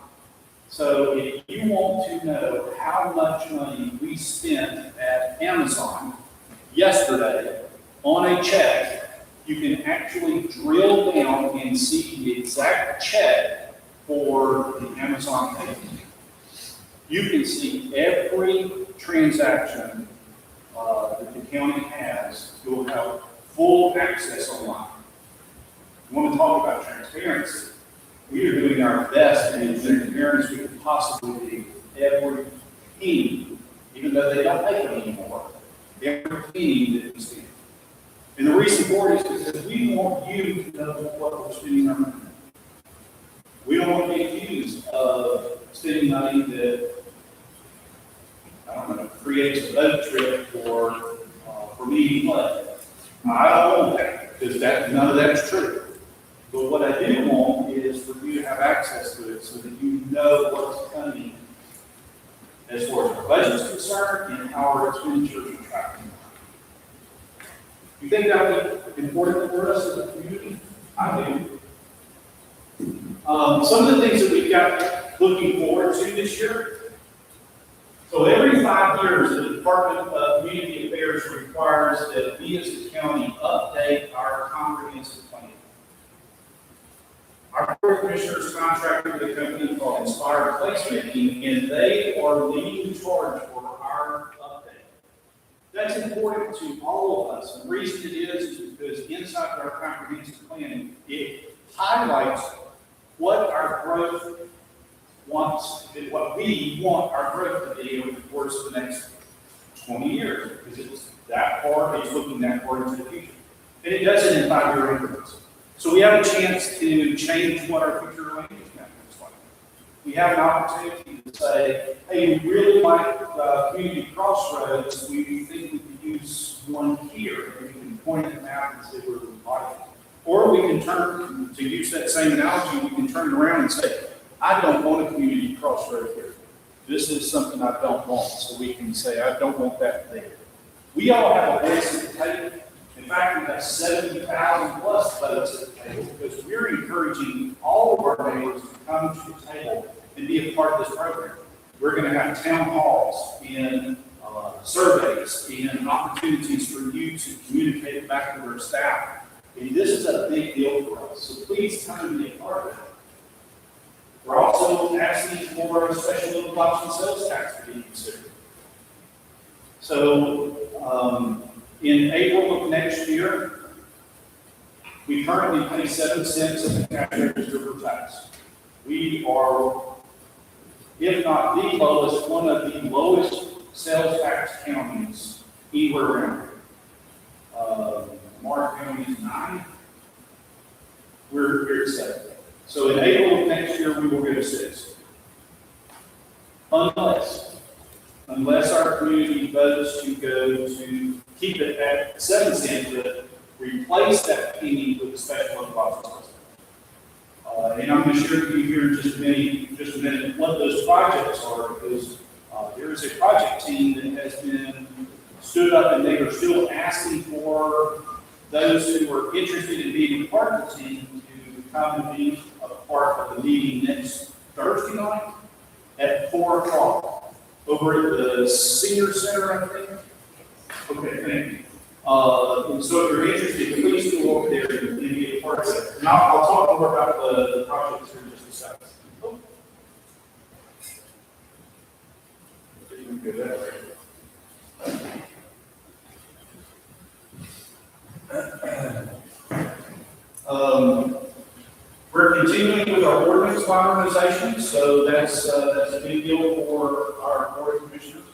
So if you want to know how much money we spent at Amazon yesterday on a check, you can actually drill down and see the exact check for the Amazon payment. You can see every transaction that the county has. You'll have full access online. We want to talk about transparency. We are doing our best to be as transparent as we can possibly be. Every penny, even though they don't make it anymore, every penny that we spend. And the reason for it is because we want you to know what we're spending our money on. We don't want to be accused of spending money that creates a boat trip for meeting flood. I don't want that, because none of that's true. But what I do want is for you to have access to it so that you know what's coming as far as our budget is concerned and how our expenditures are tracking. You think that would be important for us as a community? I do. Some of the things that we've got looking forward to this year. So every 5 years, the Department of Community Affairs requires that we as a county update our comprehensive plan. Our board of commissioners contracted with a company called Inspired Placemaking, and they are leading the charge for our update. That's important to all of us. The reason it is because inside our comprehensive plan, it highlights what our growth wants, what we want our growth to be over the course of the next 20 years, because it's that far, it's looking that far into the future. And it does it in 5-year increments. So we have a chance to change what our future land use map looks like. We have an opportunity to say, hey, we really like community crossroads. We think we could use one here. And we can point at the map and say where we like it. Or we can turn, to use that same analogy, we can turn around and say, I don't want a community crossroad here. This is something I don't want. So we can say, I don't want that there. We all have a voice at the table. In fact, we have 70,000 plus votes at the table because we're encouraging all of our neighbors to come to the table and be a part of this program. We're going to have town halls and surveys and opportunities for you to communicate back to our staff. And this is a big deal for us. So please come and be a part of it. We're also asking for a special local option sales tax to be considered. So, in April of next year, we currently pay 7 cents in the cash register for tax. We are, if not the lowest, one of the lowest sales tax counties anywhere around here. Mark County is 9. We're here at 7. So in April of next year, we will get a 6. Unless our community votes to go to keep it at 7 cents, but replace that penny with a special local option. And I'm going to share with you here in just a minute what those projects are, because there is a project team that has been stood up, and they are still asking for those who are interested in being a part of the team to come and be a part of the meeting next Thursday night at 4 o'clock over at the Senior Center, I think. Okay, thank you. And so if you're interested, please go over there and be a part of it. And I'll talk more about the projects here in just a second. Oh. We're continuing with our ordinance modernization, so that's a big deal for our board of commissioners.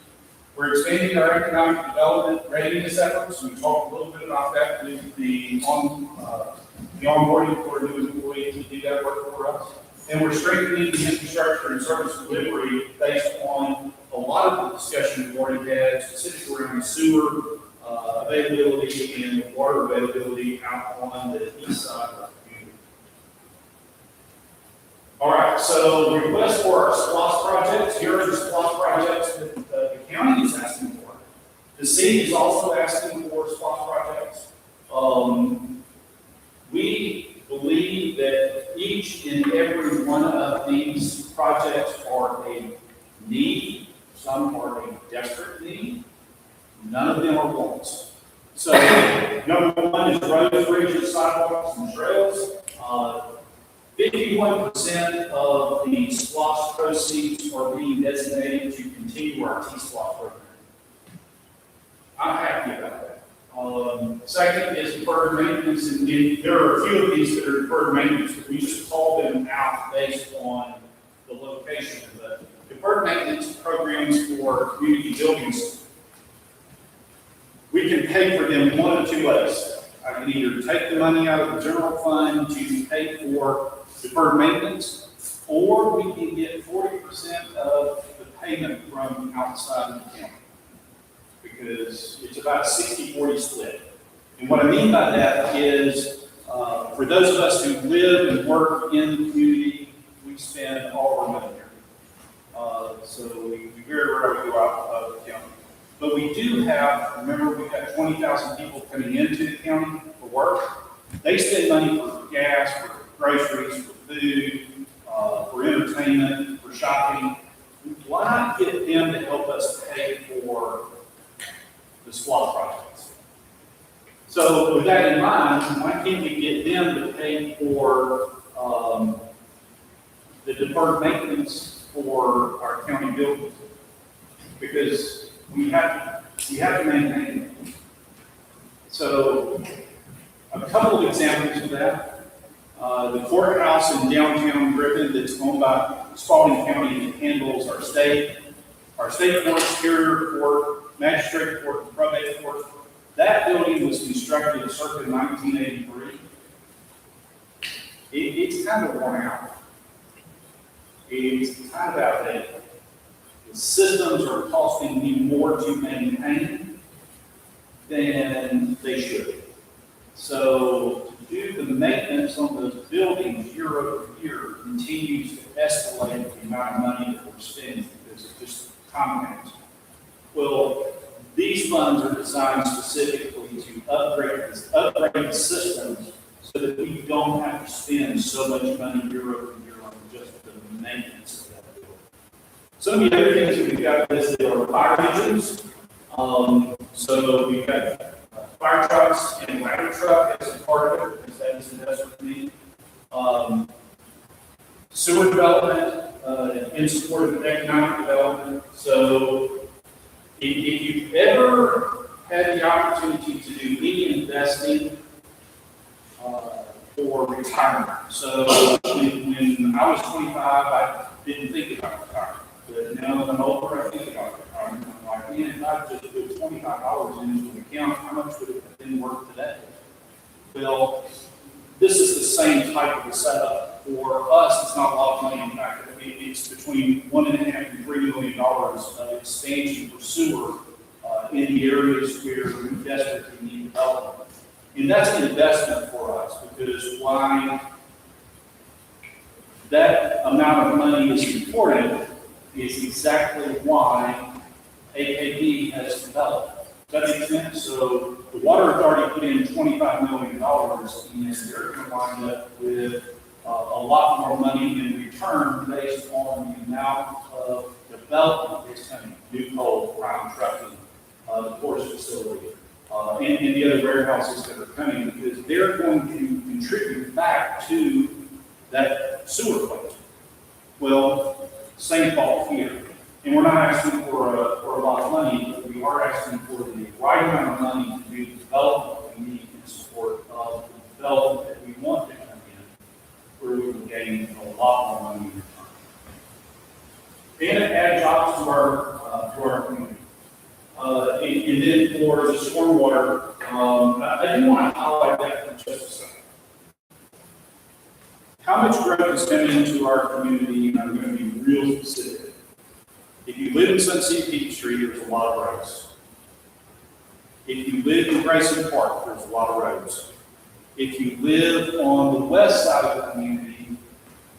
We're expanding our economic development readiness efforts. We talked a little bit about that with the onboarding for a new employee to do that work for us. And we're strengthening the infrastructure and service delivery based on a lot of the discussion we've already had, specifically around sewer availability and water availability out on the east side of the community. All right, so request for our SPLOST projects. Here are the SPLOST projects that the county is asking for. The city is also asking for SPLOST projects. We believe that each and every one of these projects are a need. Some are a desperate need. None of them are wants. So, number one is roads, bridges, sidewalks, and trails. 51% of the SPLOST proceeds are being designated to continue our T-SPLOST program. I'm happy about that. Second is deferred maintenance, and there are a few of these that are deferred maintenance, but we just call them out based on the location. The deferred maintenance programs for community buildings, we can pay for them one of 2 ways. I can either take the money out of the general fund to pay for deferred maintenance, or we can get 40% of the payment from outside of the county. because it's about a 60-40 split. And what I mean by that is, for those of us who live and work in the community, we spend all our money here. So we very rarely go out of the county. But we do have, remember, we've got 20,000 people coming into the county for work. They spend money for gas, for groceries, for food, for entertainment, for shopping. Why not get them to help us pay for the SWAT projects? So with that in mind, why can't we get them to pay for the deferred maintenance for our county buildings? Because we have to maintain it. So a couple of examples of that. The courthouse in downtown Griffin that's owned by Spalding County handles our state court, superior court, magistrate court, and probate court. That building was constructed circa 1983. It's kind of worn out. It's kind of outdated. The systems are costing me more to maintain than they should. So to do the maintenance on those buildings year over year continues to escalate the amount of money that we're spending because it just compounds. Well, these funds are designed specifically to upgrade the systems so that we don't have to spend so much money year over year on just the maintenance of that building. Some of the other things that we've got listed are fire engines. So we've got fire trucks and ladder truck as a part of it, because that is investment need. Sewer development in support of economic development. So if you've ever had the opportunity to do any investing for retirement. So when I was 25, I didn't think about retirement. But now that I'm older, I think about retirement. I'm like, man, if I just put $25 into an account, how much would it have been worth today? Well, this is the same type of a setup. For us, it's not a lot of money. In fact, it's between $1.5 and $3 million of expansion for sewer in the areas where we desperately need development. And that's an investment for us, because why that amount of money is important is exactly why AKB has developed. Does that make sense? So the water authority put in $25 million, and they're going to wind up with a lot more money in return based on the amount of development that's coming. New coal, prime trucking, the ports facility, and the other warehouses that are coming, because they're going to contribute back to that sewer plant. Well, same thought here. And we're not asking for a lot of money, but we are asking for the right amount of money to do the development we need in support of the development that we want to come in, where we can gain a lot more money in return. And add jobs to our community. And then for the stormwater, I do want to highlight that for just a second. How much growth is coming into our community, and I'm going to be real specific. If you live in Sunset Peachtree, there's a lot of roads. If you live in Grayson Park, there's a lot of roads. If you live on the west side of the community,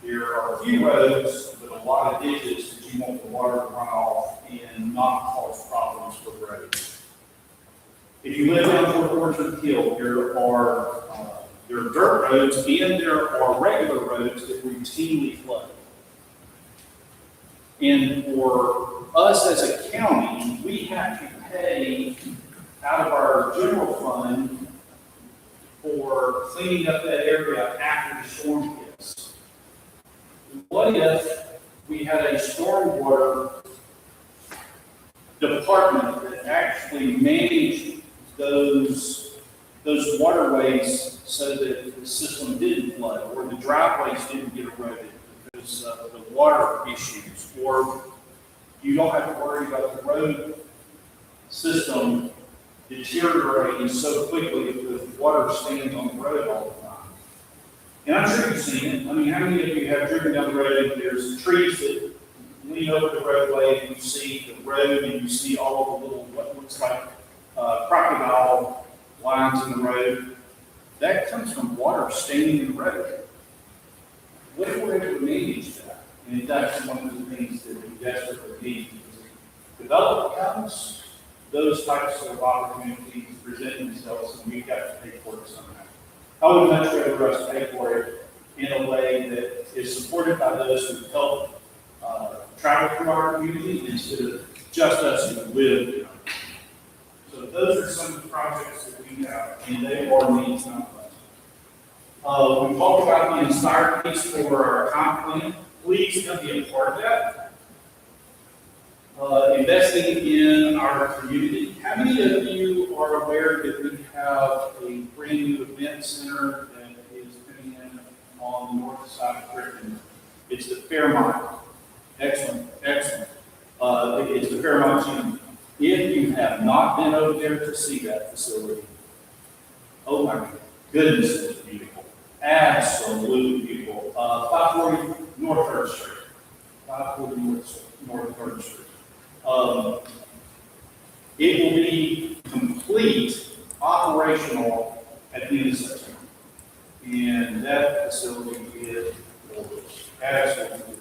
there are a few roads, but a lot of ditches that you want the water to run off and not cause problems for the roads. If you live on Fort Orchard Hill, there are dirt roads and there are regular roads that routinely flood. And for us as a county, we have to pay out of our general fund for cleaning up that area after the storm hits. What if we had a stormwater department that actually managed those waterways so that the system didn't flood, or the driveways didn't get eroded because of the water issues, or you don't have to worry about the road system deteriorating so quickly because the water stands on the road all the time. And I'm sure you've seen it. I mean, how many of you have driven down the road and there's trees that lean over the roadway and you see the road and you see all of the little, what looks like crocodile lines in the road. That comes from water staining the road. What if we're able to manage that? And that's one of the things that we desperately need. Development comes, those types of opportunities present themselves, and we've got to pay for it somehow. I would much rather us pay for it in a way that is supported by those who help travel through our community instead of just us who live in our community. So those are some of the projects that we have, and they are needs, not less. We talked about the Inspire piece for our comp plan. Please come be a part of that. Investing in our community. How many of you are aware that we have a brand new event center that is coming in on the north side of Griffin? It's the Fairmont. Excellent, excellent. It's the Fairmont Gym. If you have not been over there to see that facility, oh my goodness, it's beautiful. Absolutely beautiful. 540 North 3rd Street. 540 North 3rd Street. It will be complete, operational at the end of September. And that facility is gorgeous. Absolutely gorgeous.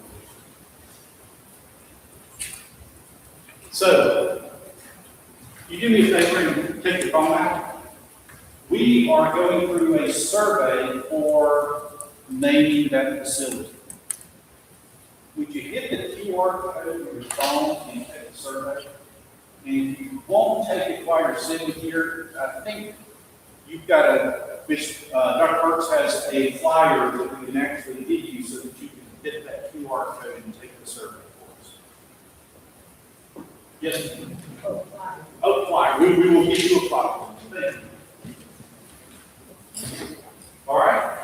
So, you do me a favor and take your phone out. We are going through a survey for naming that facility. Would you hit the QR code on your phone and take a survey? And if you won't take it while you're sitting here, I think you've got Dr. Burks has a flyer that we can actually give you so that you can hit that QR code and take the survey for us. Yes, ma'am. Oh, flyer. We will give you a flyer. Thank you. All right.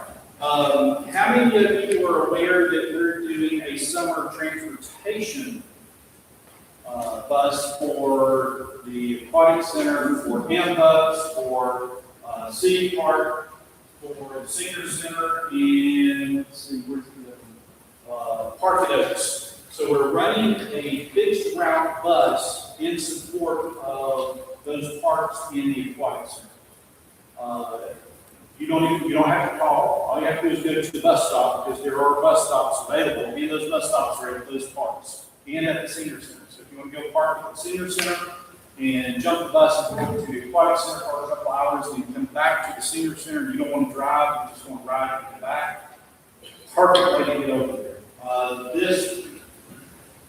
How many of you are aware that we're doing a summer transportation bus for the aquatic center, for M-Bus, for City Park, for the senior center, and let's see, where's the Park at Oaks. So we're running a fixed route bus in support of those parks in the aquatic center. You don't have to call. All you have to do is go to the bus stop because there are bus stops available, and those bus stops are at those parks and at the senior center. So if you want to go park at the senior center and jump the bus and go to the aquatic center for a couple hours and come back to the senior center, you don't want to drive, you just want to ride and come back. Perfect way to get over there. This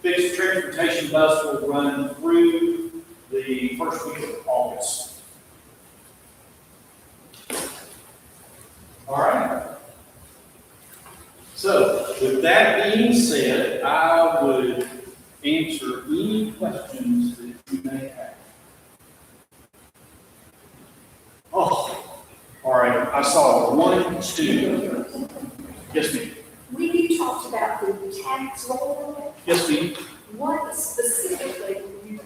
fixed transportation bus will run through the first week of August. All right. So, with that being said, I would answer any questions that you may have. Oh, all right. I saw 1, 2. Yes, ma'am. When you talked about the tax roll, Yes, ma'am. what specifically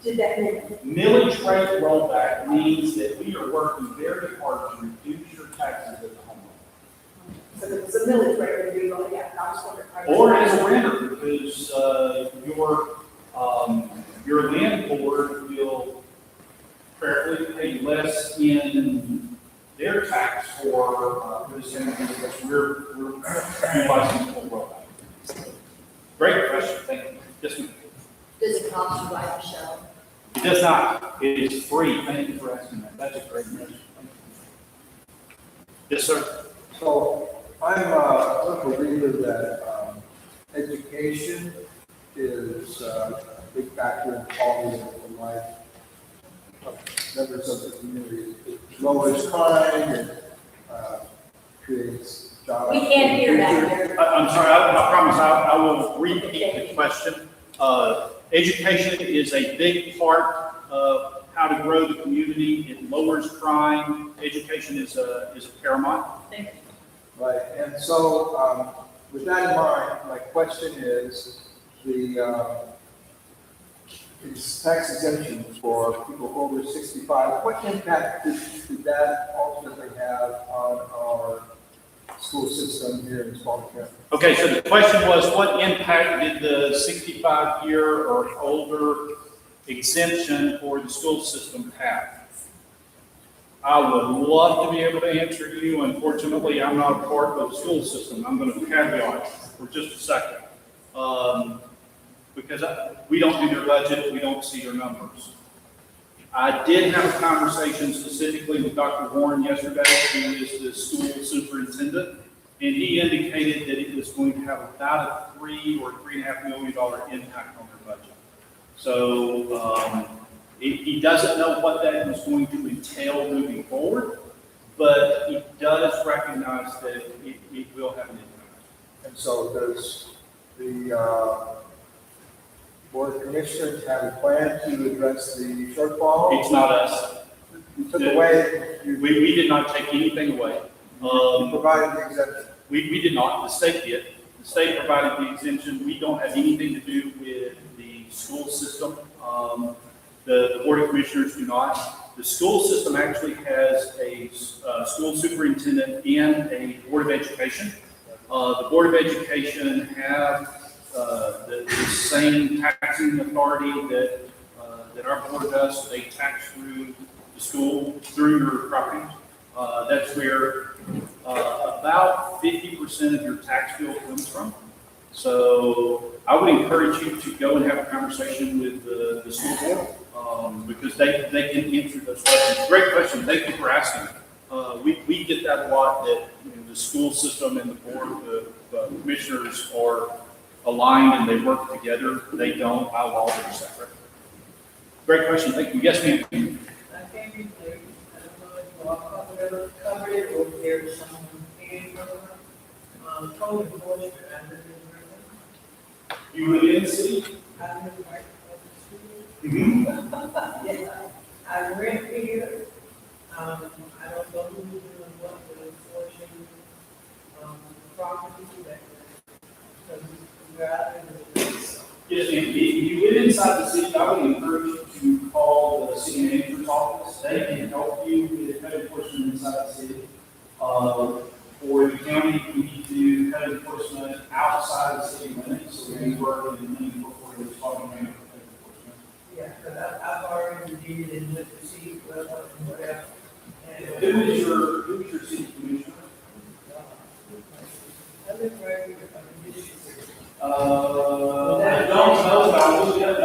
did that mean? Millage rate rollback means that we are working very hard to reduce your taxes as a homeowner. So there was a millage rate to be rolled out, I was wondering. Or as a renter, because your landlord will prayerfully pay less in their tax for this energy because we're utilizing the full rollback. Great question, thank you. Yes, ma'am. Does it cost you right, Michelle? It does not. It is free. Thank you for asking that. That's a great question. Yes, sir. So I'm a believer that education is a big factor in quality of life of members of the community. It lowers crime, it creates jobs. We can't hear that here. I'm sorry. I promise I will repeat the question. Education is a big part of how to grow the community. It lowers crime. Education is a paramount. Thank you. Right, and so with that in mind, my question is is tax exemption for people over 65. What impact did that ultimately have on our school system here in Spalding County? Okay, so the question was, what impact did the 65-year or older exemption for the school system have? I would love to be able to answer you. Unfortunately, I'm not a part of the school system. I'm going to caveat for just a second. Because we don't do their budget, we don't see their numbers. I did have a conversation specifically with Dr. Warren yesterday, who is the school superintendent, and he indicated that it was going to have about a $3 or $3.5 million impact on their budget. So he doesn't know what that is going to entail moving forward, but he does recognize that it will have an impact. And so does the Board of Commissioners have a plan to address the shortfall? It's not us. You took away, We did not take anything away. you provided the exemption. We did not, the state did. The state provided the exemption. We don't have anything to do with the school system. The Board of Commissioners do not. The school system actually has a school superintendent and a Board of Education. The Board of Education have the same taxing authority that our board does. They tax through the school, through your property. That's where about 50% of your tax bill comes from. So I would encourage you to go and have a conversation with the school board, because they can answer those questions. Great question. Thank you for asking. We get that a lot, that the school system and the board, the commissioners are aligned and they work together. They don't. By law, they're separate. Great question. Thank you. Yes, ma'am. I can't be clear. I don't know if you all covered it or if there's someone paying for it. Code enforcement, I live in You live in the city? Brooklyn. I live right across the street. Yeah, I rent here. I don't know who's doing what, but enforcing, property that, because where I live is. Yes, ma'am. If you live inside the city, I would encourage you to call the city manager's office. They can help you with code enforcement inside the city. For the county, we need to do code enforcement outside the city limits, so we work in many before it's talking about code enforcement. Yeah, because I've already reviewed it and looked to see whatever. And Who is your city commissioner? I live right here, this is. I don't know, but I'll look it up.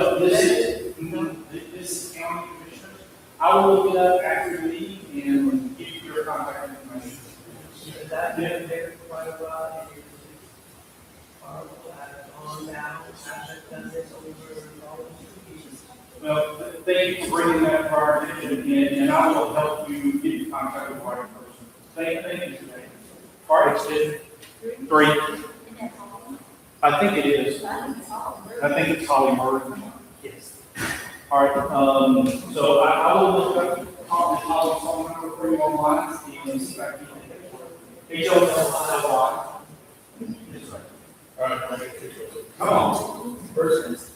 No, this is county commissioners. I will look it up after the meeting and give you your contact information. Because I've been there for quite a while, and it's horrible, I've gone down, I've done this over all the years. Well, thank you for bringing that to our attention, and I will help you get in contact with the right person. Thank you today. All right, Sid. 3. I think it is. I think it's Hollywood. Yes. All right, so I will look up Holly's phone number for you online and see if I can. HOL. All right, Come on. first,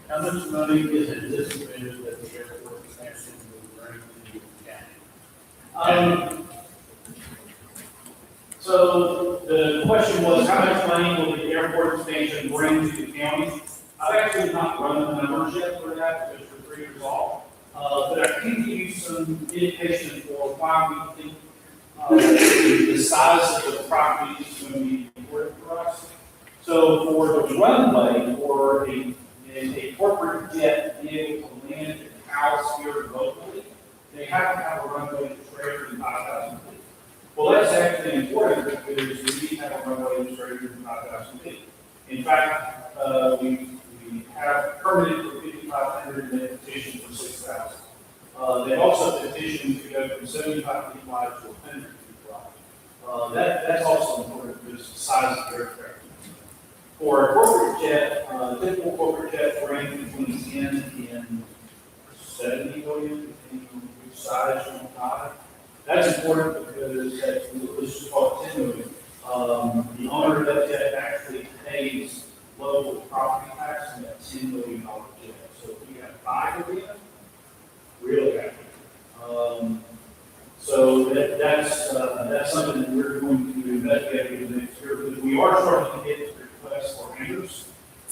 how much money is anticipated that the airport expansion will bring to the county? So the question was, how much money will the airport expansion bring to the county? I've actually not run the numbers yet for that, because we're 3 years off. But I can give you some indication for why we think the size of the property is going to be important for us. So for the runway, for a corporate jet to be able to land at the house here locally, they have to have a runway that's greater than 5,000 feet. Well, that's actually important because we need to have a runway that's greater than 5,000 feet. In fact, we have permitted for 5,500 and then petitioned for 6,000. They've also petitioned to go from 75 feet wide to 100 feet wide. That's also important because the size of the aircraft. For a corporate jet, typical corporate jets range between 10 and 70 million, depending on which size you want to buy. That's important because let's just call it 10 million. The owner of that jet actually pays local property tax on that $10 million jet. So if you have 5 of them, really happy. So that's something that we're going to investigate in the next year. Because we are starting to get requests for hangars,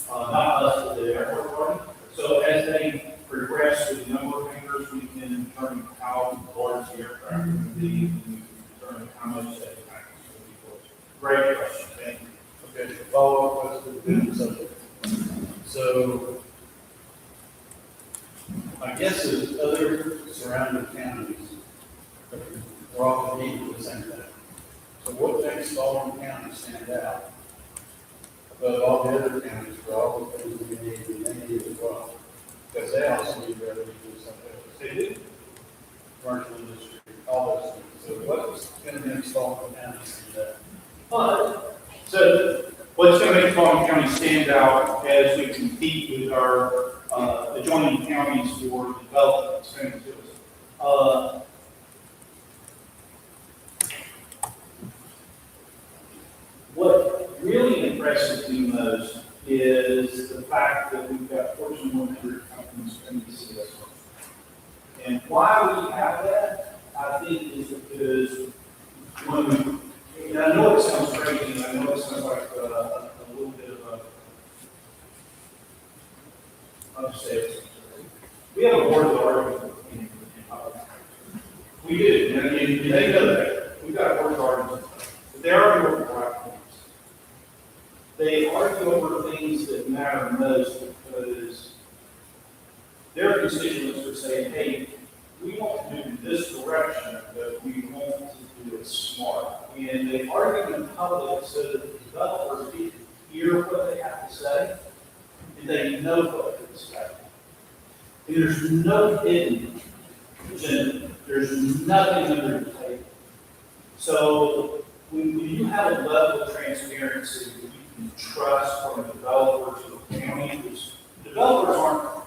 not us, but the airport authority, So as they progress with the number of acres, we can determine how large the aircraft will be, and we can determine how much that package will be. Great question, thank you. Okay, to follow up question, so I guess there's other surrounding counties, but we're all competing for the same thing. So what makes Spalding County stand out above all the other counties for all the things we need, and they need as well? Because they also need revenue to do something else. They do. Commercial industry, all those things. So what's going to make Spalding County stand out? But, so what's going to make Spalding County stand out as we compete with our adjoining counties for development? What really impresses me most is the fact that we've got Fortune 100 companies in the city. And why we have that, I think, is because when we, and I know it sounds crazy, and I know it sounds like a little bit of a, I'll just say it. We have a board of argument in public. We do, and they know that. We've got a board of argument. But they argue over the right points. They argue over things that matter most because their constituents are saying, hey, we want to move in this direction, but we want to do it smart. And they argue in public so that the developers can hear what they have to say, and they know what they have to say. And there's no hidden agenda. There's nothing under the table. So when you have a level of transparency that you can trust from a developer to the county, because developers aren't,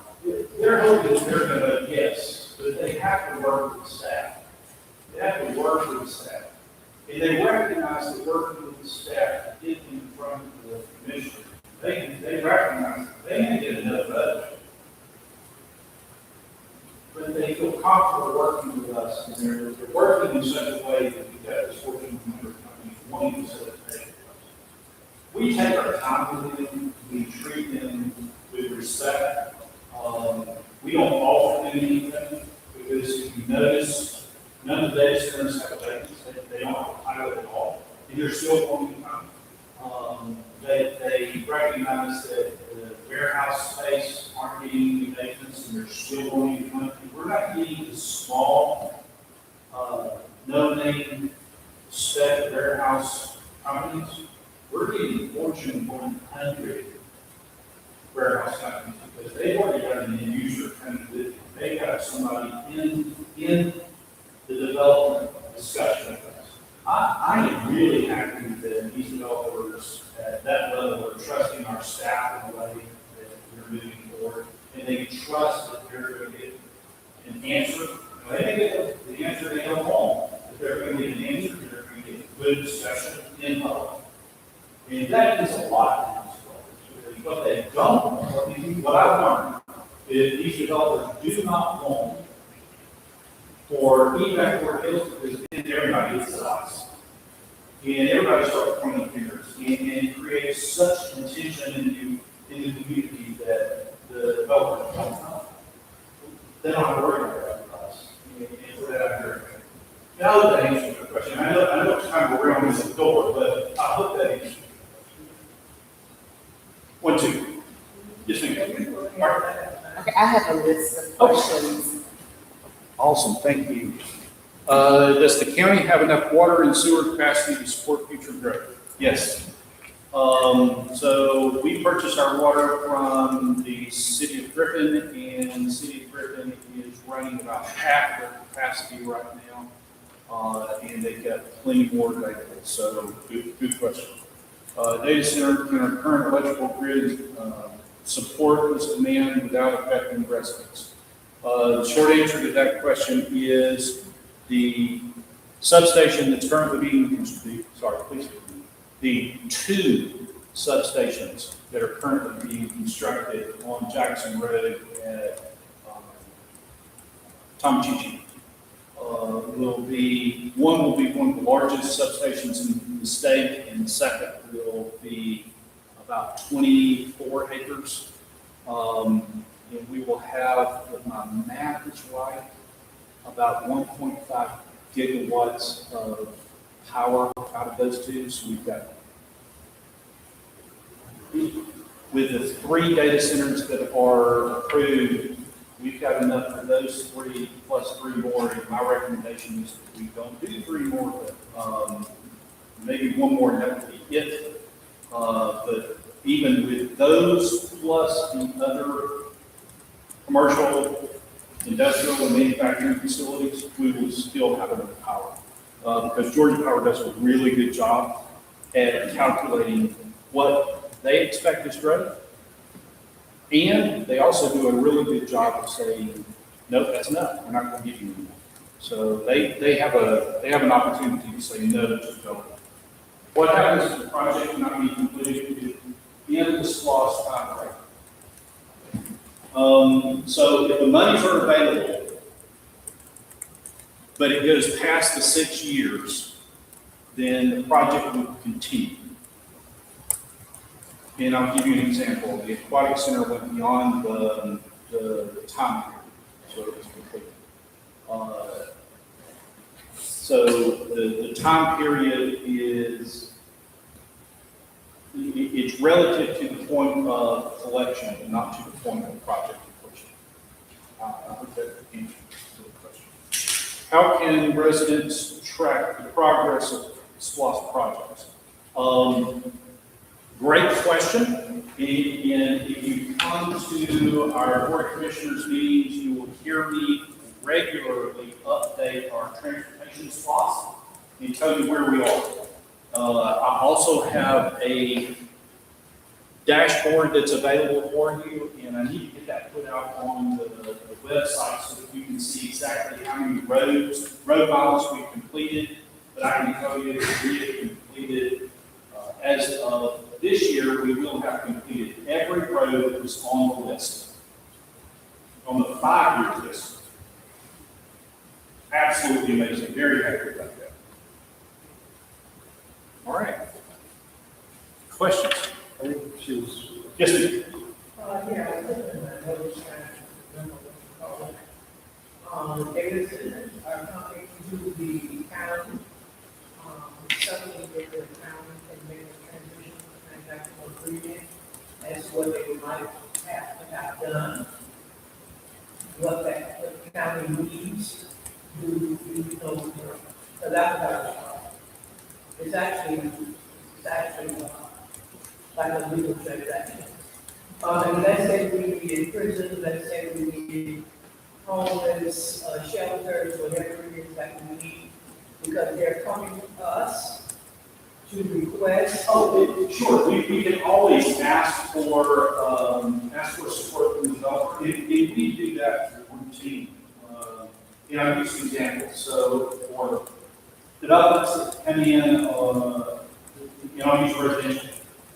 they're hoping they're going to, yes, but they have to work with staff. They have to work with staff. And they recognize that working with the staff to get in front of the commissioner, they recognize that they may get another budget. But they feel comfortable working with us, and they're working in such a way that we've got this Fortune 100 companies wanting to facilitate us. We take our time with them, we treat them with respect. We don't offer them anything, because if you notice, none of the data centers have a vacancy. They don't have a pilot at all, and they're still going to come. They recognize that the warehouse space aren't getting any vacancies, and they're still going to come. We're not getting the small, no-name spec warehouse companies. We're getting Fortune 100 warehouse companies, because they've already got an end user coming with them. They got somebody in the development discussion with us. I am really happy that these developers at that level are trusting our staff in the way that we're moving forward, and they trust that they're going to get an answer. They may get the answer they don't want, but they're going to get an answer, they're going to get good discussion in public. And that is a lot to these developers. What they don't want, what I've learned, is these developers do not want for feedback for hills, because then everybody gets size. And everybody starts pointing fingers, and it creates such tension in the community that the developers don't know. They don't have to worry about us. And for that, I'm very good. Now, I hope that answers your question. I know it's kind of around this door, but I hope that answers. 1, 2. Yes, ma'am. Mark. Okay, I have a list of questions. Awesome, thank you. Does the county have enough water and sewer capacity to support future growth? Yes. So we purchase our water from the city of Griffin, and the city of Griffin is running about half their capacity right now. And they've got plenty more available, so good question. Data center, can our current electrical grid support this demand without affecting residents? The short answer to that question is the substation that's currently being constructed, the 2 substations that are currently being constructed on Jackson Road at Tomachichi will be one of the largest substations in the state, and the second will be about 24 acres. and we will have, if my math is right, about 1.5 gigawatts of power out of those two. So we've got, with the 3 data centers that are approved, we've got enough for those 3 plus 3 more. And my recommendation is that we don't do 3 more, but maybe 1 more, and that would be it. But even with those plus the other commercial, industrial, and manufacturing facilities, we will still have enough power. Because Georgia Power does a really good job at calculating what they expect us to run. And they also do a really good job of saying, nope, that's enough, we're not going to give you anymore. So they have an opportunity to say no to go. What happens if the project cannot be completed in the SLOSS timeframe? So if the monies are available, but it goes past the 6 years, then the project will continue. And I'll give you an example. The Aquatic Center went beyond the time period, so it was completed. So the time period is, it's relative to the point of collection and not to the point of project completion. I hope that answers the question. How can residents track the progress of SLOSS projects? Great question. And if you come to our Board of Commissioners meetings, you will hear me regularly update our transportation SLOSS and tell you where we are. I also have a dashboard that's available for you, and I need to get that put out on the website so that you can see exactly how many road miles we've completed. But I can tell you that we have completed, as of this year, we will have completed every road that was on the list, on the 5-year list. Absolutely amazing. Very happy about that. All right. Questions? I think she's, Yes, sir. Yeah, I put in my notes, data centers are coming to the county. Something that the county can make a transition transactional agreement. That's what they would like to have done. What the county needs to do those work. So that's about it. It's actually like a legal transaction. And let's say we need prison, let's say we need homeless, shelters, whatever it is that we need, because they're coming to us to request. Sure. We can always ask for support from the developer. If we do that routine, I'll use some examples. So for developments that come in, I'll use residential.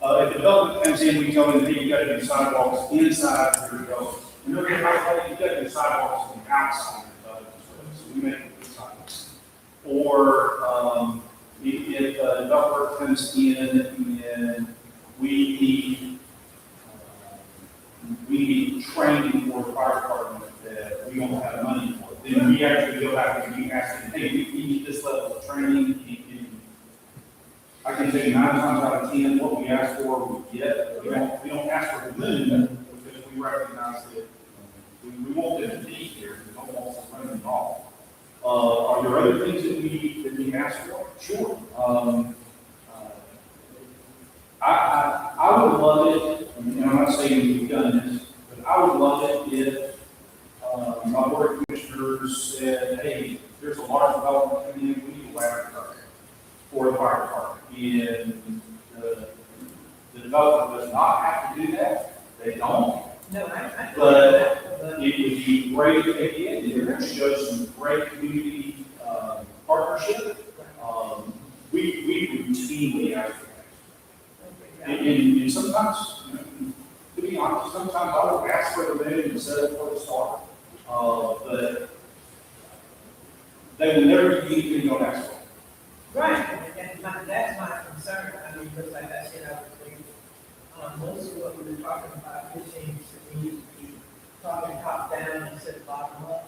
If the development comes in, we tell them, hey, you got to do sidewalks inside your development. And they're going to have you got to do sidewalks on the outside of the development. So we make it sidewalks. Or if a developer comes in and we need training for the fire department that we don't have money for, then we actually go back and we ask them, hey, we need this level of training. I can tell you 9 times out of 10, what we ask for, we get. We don't ask for the moon because we recognize that we want them to be here. We don't want them to run them off. Are there other things that we ask for? Sure. I would love it, and I'm not saying we've done this, but I would love it if my board of commissioners said, hey, there's a large development coming in, we need a ladder truck for the fire department. And the developer does not have to do that. They don't. No, I But it would be great if they did. It would show some great community partnership. We routinely ask for that. And sometimes, to be honest, sometimes I would ask for the moon instead of for the star. But they will never do anything you don't ask for. Right, and that's my concern. I mean, because like I said, I was thinking, most of what we were talking about, this seems to me to be talking top down instead of bottom up.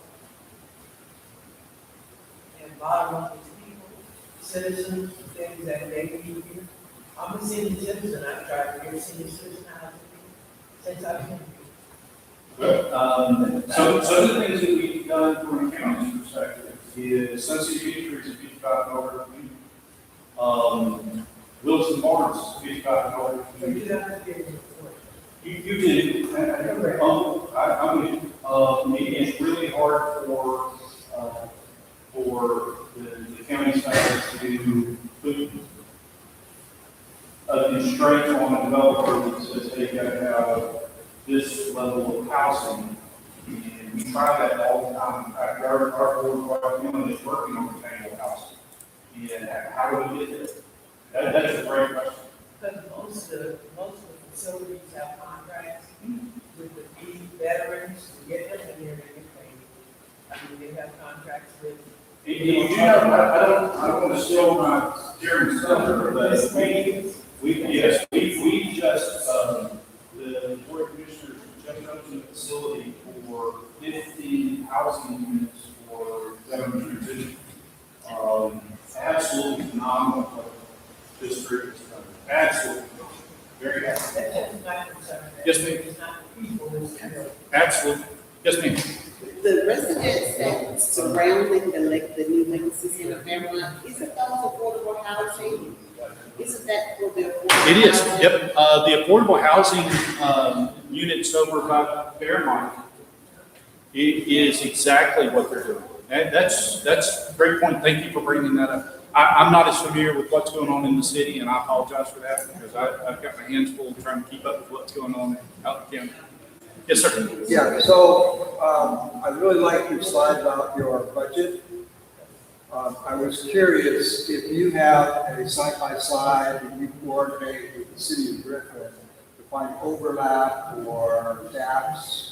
And bottom up is people, citizens, things that they need here. I'm a senior citizen, I've tried to get senior citizen housing since I've been here. Well, some of the things that we've done from a county's perspective is Sunset Beach is 55 over. Wilson Barnes, 55 over. You do not have to give a report. You did. I mean, it's really hard for the county side to put a constraint on a developer that says they got to have this level of housing. And we try that all the time. In fact, our board right now is working on sustainable housing. And how do we get there? That's a great question. Because most of the facilities have contracts with the veterans to get them in here to get paid. I mean, they have contracts with. You know, I don't want to steal my Jeremy's thunder, but we just, the board of commissioners just opened a facility for 15 housing units for veteran transition. Absolutely phenomenal district, absolutely, very happy. That's my concern. Yes, ma'am. It's not the people, it's the. Absolutely, yes, ma'am. The residents that surrounding the new legacy center of Fairmont, isn't those affordable housing? Isn't that for the affordable? It is, housing? yep. The affordable housing units over by Fairmont, it is exactly what they're doing. That's a great point. Thank you for bringing that up. I'm not as familiar with what's going on in the city, and I apologize for that because I've got my hands full trying to keep up with what's going on out in the county. Yes, sir. Yeah, so, I really like your slide about your budget. I was curious if you have a side-by-side and you coordinate with the city of Griffin to find overlap or gaps.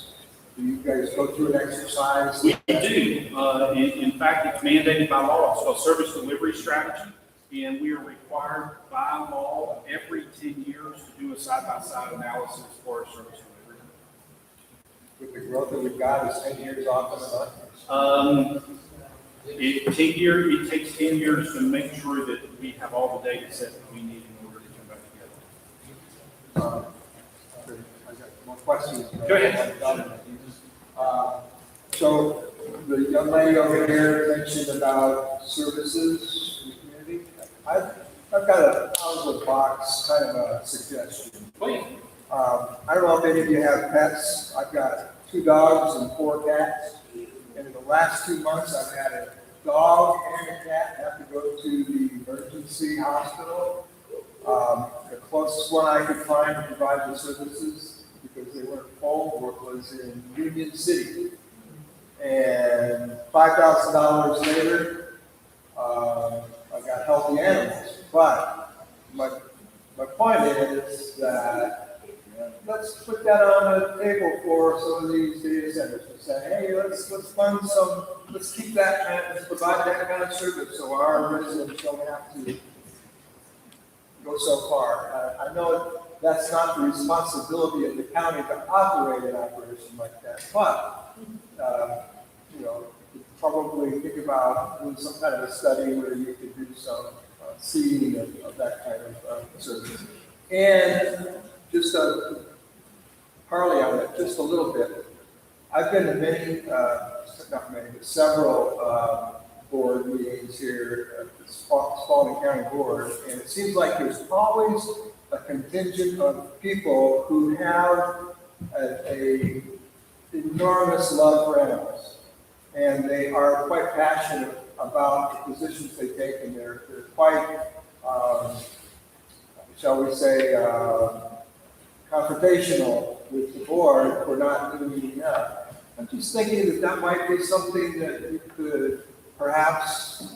Do you guys go through an exercise? We do. In fact, it's mandated by law. It's called service delivery strategy. And we are required by law every 10 years to do a side-by-side analysis for our service delivery. With the growth that we've got, is 10 years off and on? It takes 10 years to make sure that we have all the data set that we need in order to come back together. I got more questions. Go ahead. So the young lady over here mentioned about services in the community. I've got a out-of-the-box kind of a suggestion. Please. I don't know if any of you have pets. I've got 2 dogs and 4 cats. And in the last 2 months, I've had a dog and a cat have to go to the emergency hospital. The closest one I could find to provide the services, because they weren't full, was in Union City. And $5,000 later, I got healthy animals. But my point is that let's put that on the table for some of these data centers to say, hey, let's fund some, let's keep that kind, let's provide that kind of service so our residents don't have to go so far. I know that's not the responsibility of the county to operate an operation like that, but, you know, you could probably think about doing some kind of a study where you could do some seeding of that kind of service. And just Harley on it just a little bit. I've been to many, not many, but several board meetings here at the Spalding County Board, and it seems like there's always a contingent of people who have a enormous love for animals, and they are quite passionate about the positions they take, and they're quite, shall we say, confrontational with the board for not doing enough. I'm just thinking that might be something that you could perhaps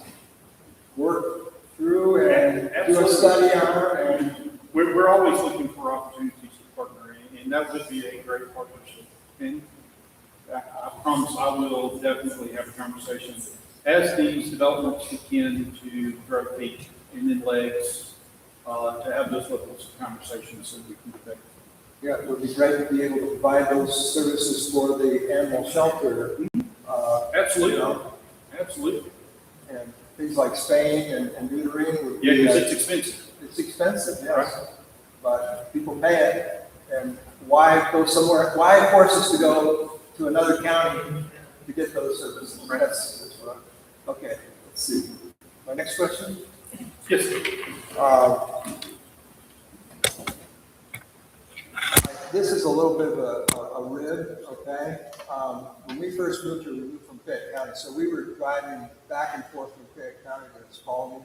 work through and do a study on. And We're always looking for opportunities to partner, and that would be a great partnership. And I promise I will definitely have a conversation as these developments begin to grow feet and then legs, to have those levels of conversations so we can get Yeah, it would be great to be able to provide those services for the animal shelter. Absolutely. You know, Absolutely. and things like spaying and neutering would be. Yeah, because it's expensive. It's expensive, yes, but people pay it, and why go somewhere, why force us to go to another county to get those services? That's what, okay, let's see. My next question? Yes. This is a little bit of a rib, okay? When we first moved here, we moved from Fayette County, so we were driving back and forth from Fayette County to Spalding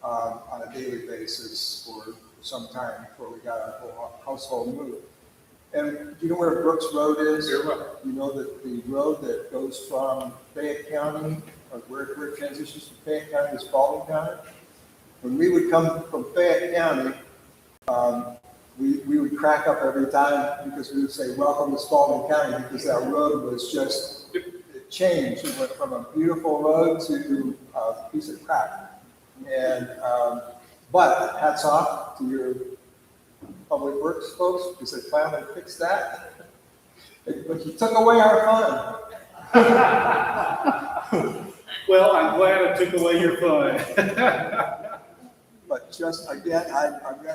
on a daily basis for some time before we got our whole household moved. And do you know where Brooks Road is? Very well. You know that the road that goes from Fayette County, or where it transitions from Fayette County to Spalding County? When we would come from Fayette County, we would crack up every time because we would say, welcome to Spalding County, because that road was just, it changed. It went from a beautiful road to a piece of crap. And, but hats off to your public works folks, because they finally fixed that. But you took away our fun. Well, I'm glad I took away your fun. But just, again,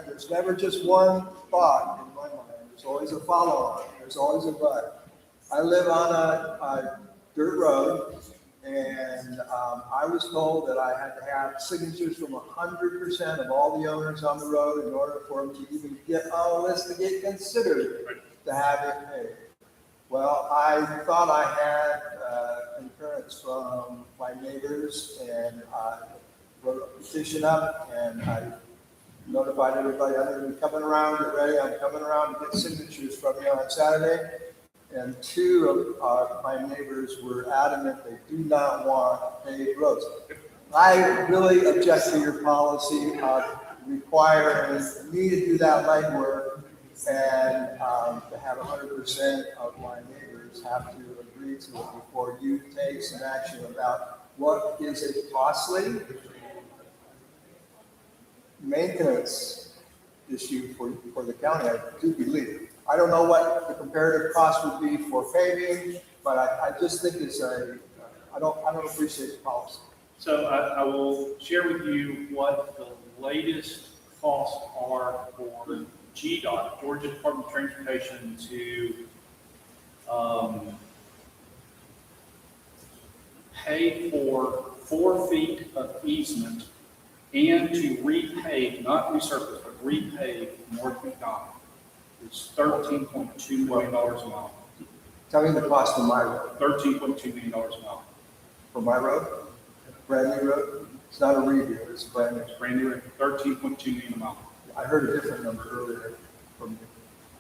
there's never just one thought in my mind. There's always a follow-on. There's always a but. I live on a dirt road, and I was told that I had to have signatures from 100% of all the owners on the road in order for them to even get on a list to get considered to have it paid. Well, I thought I had concurrence from my neighbors, and wrote a petition up, and I notified everybody, I'm going to be coming around, get ready, I'm coming around to get signatures from you on Saturday. And two of my neighbors were adamant they do not want paved roads. I really object to your policy of requiring me to do that legwork and to have 100% of my neighbors have to agree to it before you take some action about what is a costly maintenance issue for the county, I do believe. I don't know what the comparative cost would be for paving, but I just think it's I don't appreciate the policy. So I will share with you what the latest costs are for GDOT, Georgia Department of Transportation, to pay for 4 feet of easement and to repave, not resurface, but repave North McDonald. It's $13.2 million a mile. Tell me the cost of my road. $13.2 million a mile. For my road? Brand new road? It's not a review, it's brand new. It's brand new, $13.2 million a mile. I heard a different number earlier from you.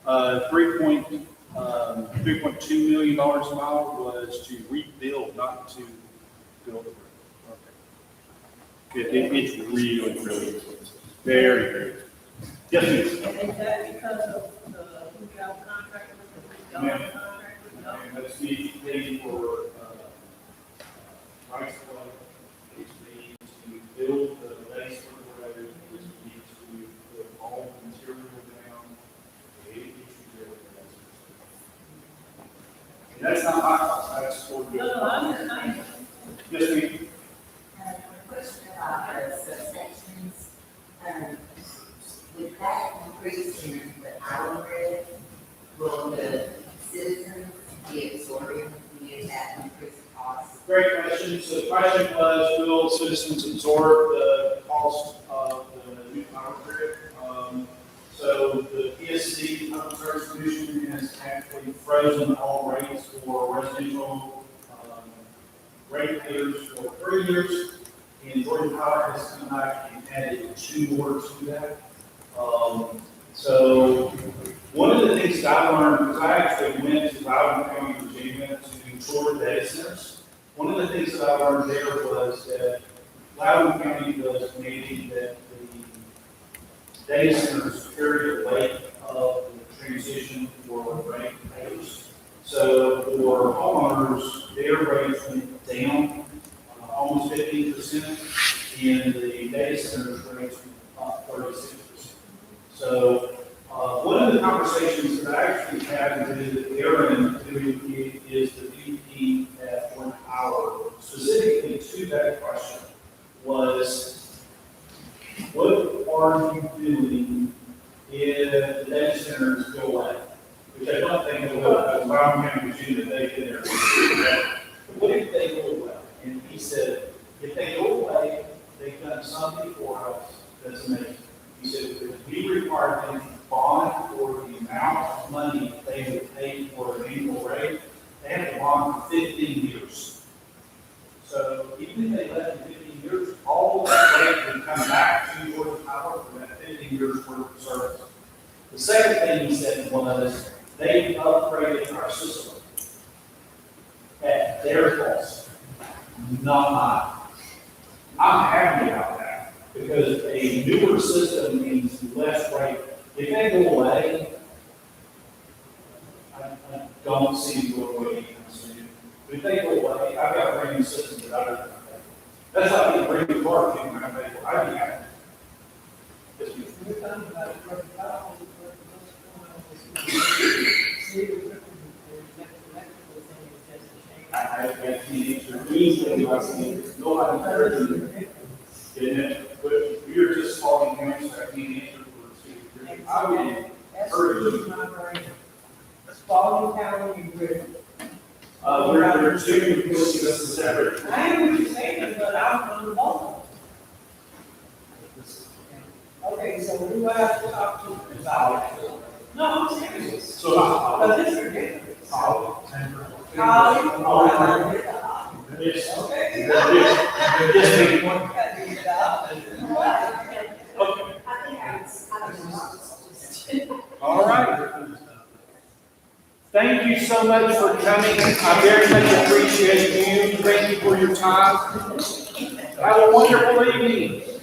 $3.2 million a mile was to rebuild, not to build the road. It's really, really expensive. Very, very expensive. Yes, please. And is that because of who got the contract with the Ma'am. contract with the And that's me paying for, rights of way, it's me to build the base for the road, it's me to put all the material down, the 8 inch material. And that's not my cost, that's for the. No, I'm Yes, ma'am. Question about the subsections, with that increase in the hourly rate, will the citizens be absorbing any of that increased cost? Great question. So the question was, will citizens absorb the cost of the new power grid? So the PSC, Public Service Commission, has actually frozen all rates for residential ratepayers for 3 years. And Georgia Power has come back and added 2 more to that. So one of the things that I learned, because I actually went to Loudoun County, Virginia to tour data centers. One of the things that I learned there was that Loudoun County was mandating that the data centers carry the weight of the transition for rate payers. So for homeowners, their rates went down almost 15%, and the data centers rates went up 36%. So one of the conversations conversations that I actually had with Aaron, who is the VP at One Power, specifically to that question, was, what are you doing if the data centers go away? Which I don't think will go, because Brown County, Virginia, they've been there. What if they go away? And he said, if they go away, they've done something for us that's amazing. He said, if we require them to bond for the amount of money they would pay for an annual rate, they have to bond for 15 years. So even if they let them 15 years, all of that rate would come back to your power for that 15 years worth of service. The second thing he said was, they upgraded our system at their cost, not mine. I'm happy about that, because a newer system means less rate. If they go away, I don't see what way anytime soon. But if they go away, I've got a brand new system that I don't have to pay. That's like a brand new car, you can pay for. I'd be happy. Yes, ma'am. I can't answer anything about it. Nobody heard me. But we're just Spalding County, so I can't answer for the city. I would encourage you. Spalding County and Griffin. We're two, this is separate. I am what you're saying, but I'm on the ball. Okay, so we will have to talk to about it. No, I'm serious. So, But this is ridiculous. yes. Okay. Yes, ma'am. Okay. All right. Thank you so much for coming. I very much appreciate you. Thank you for your time. Have a wonderful evening.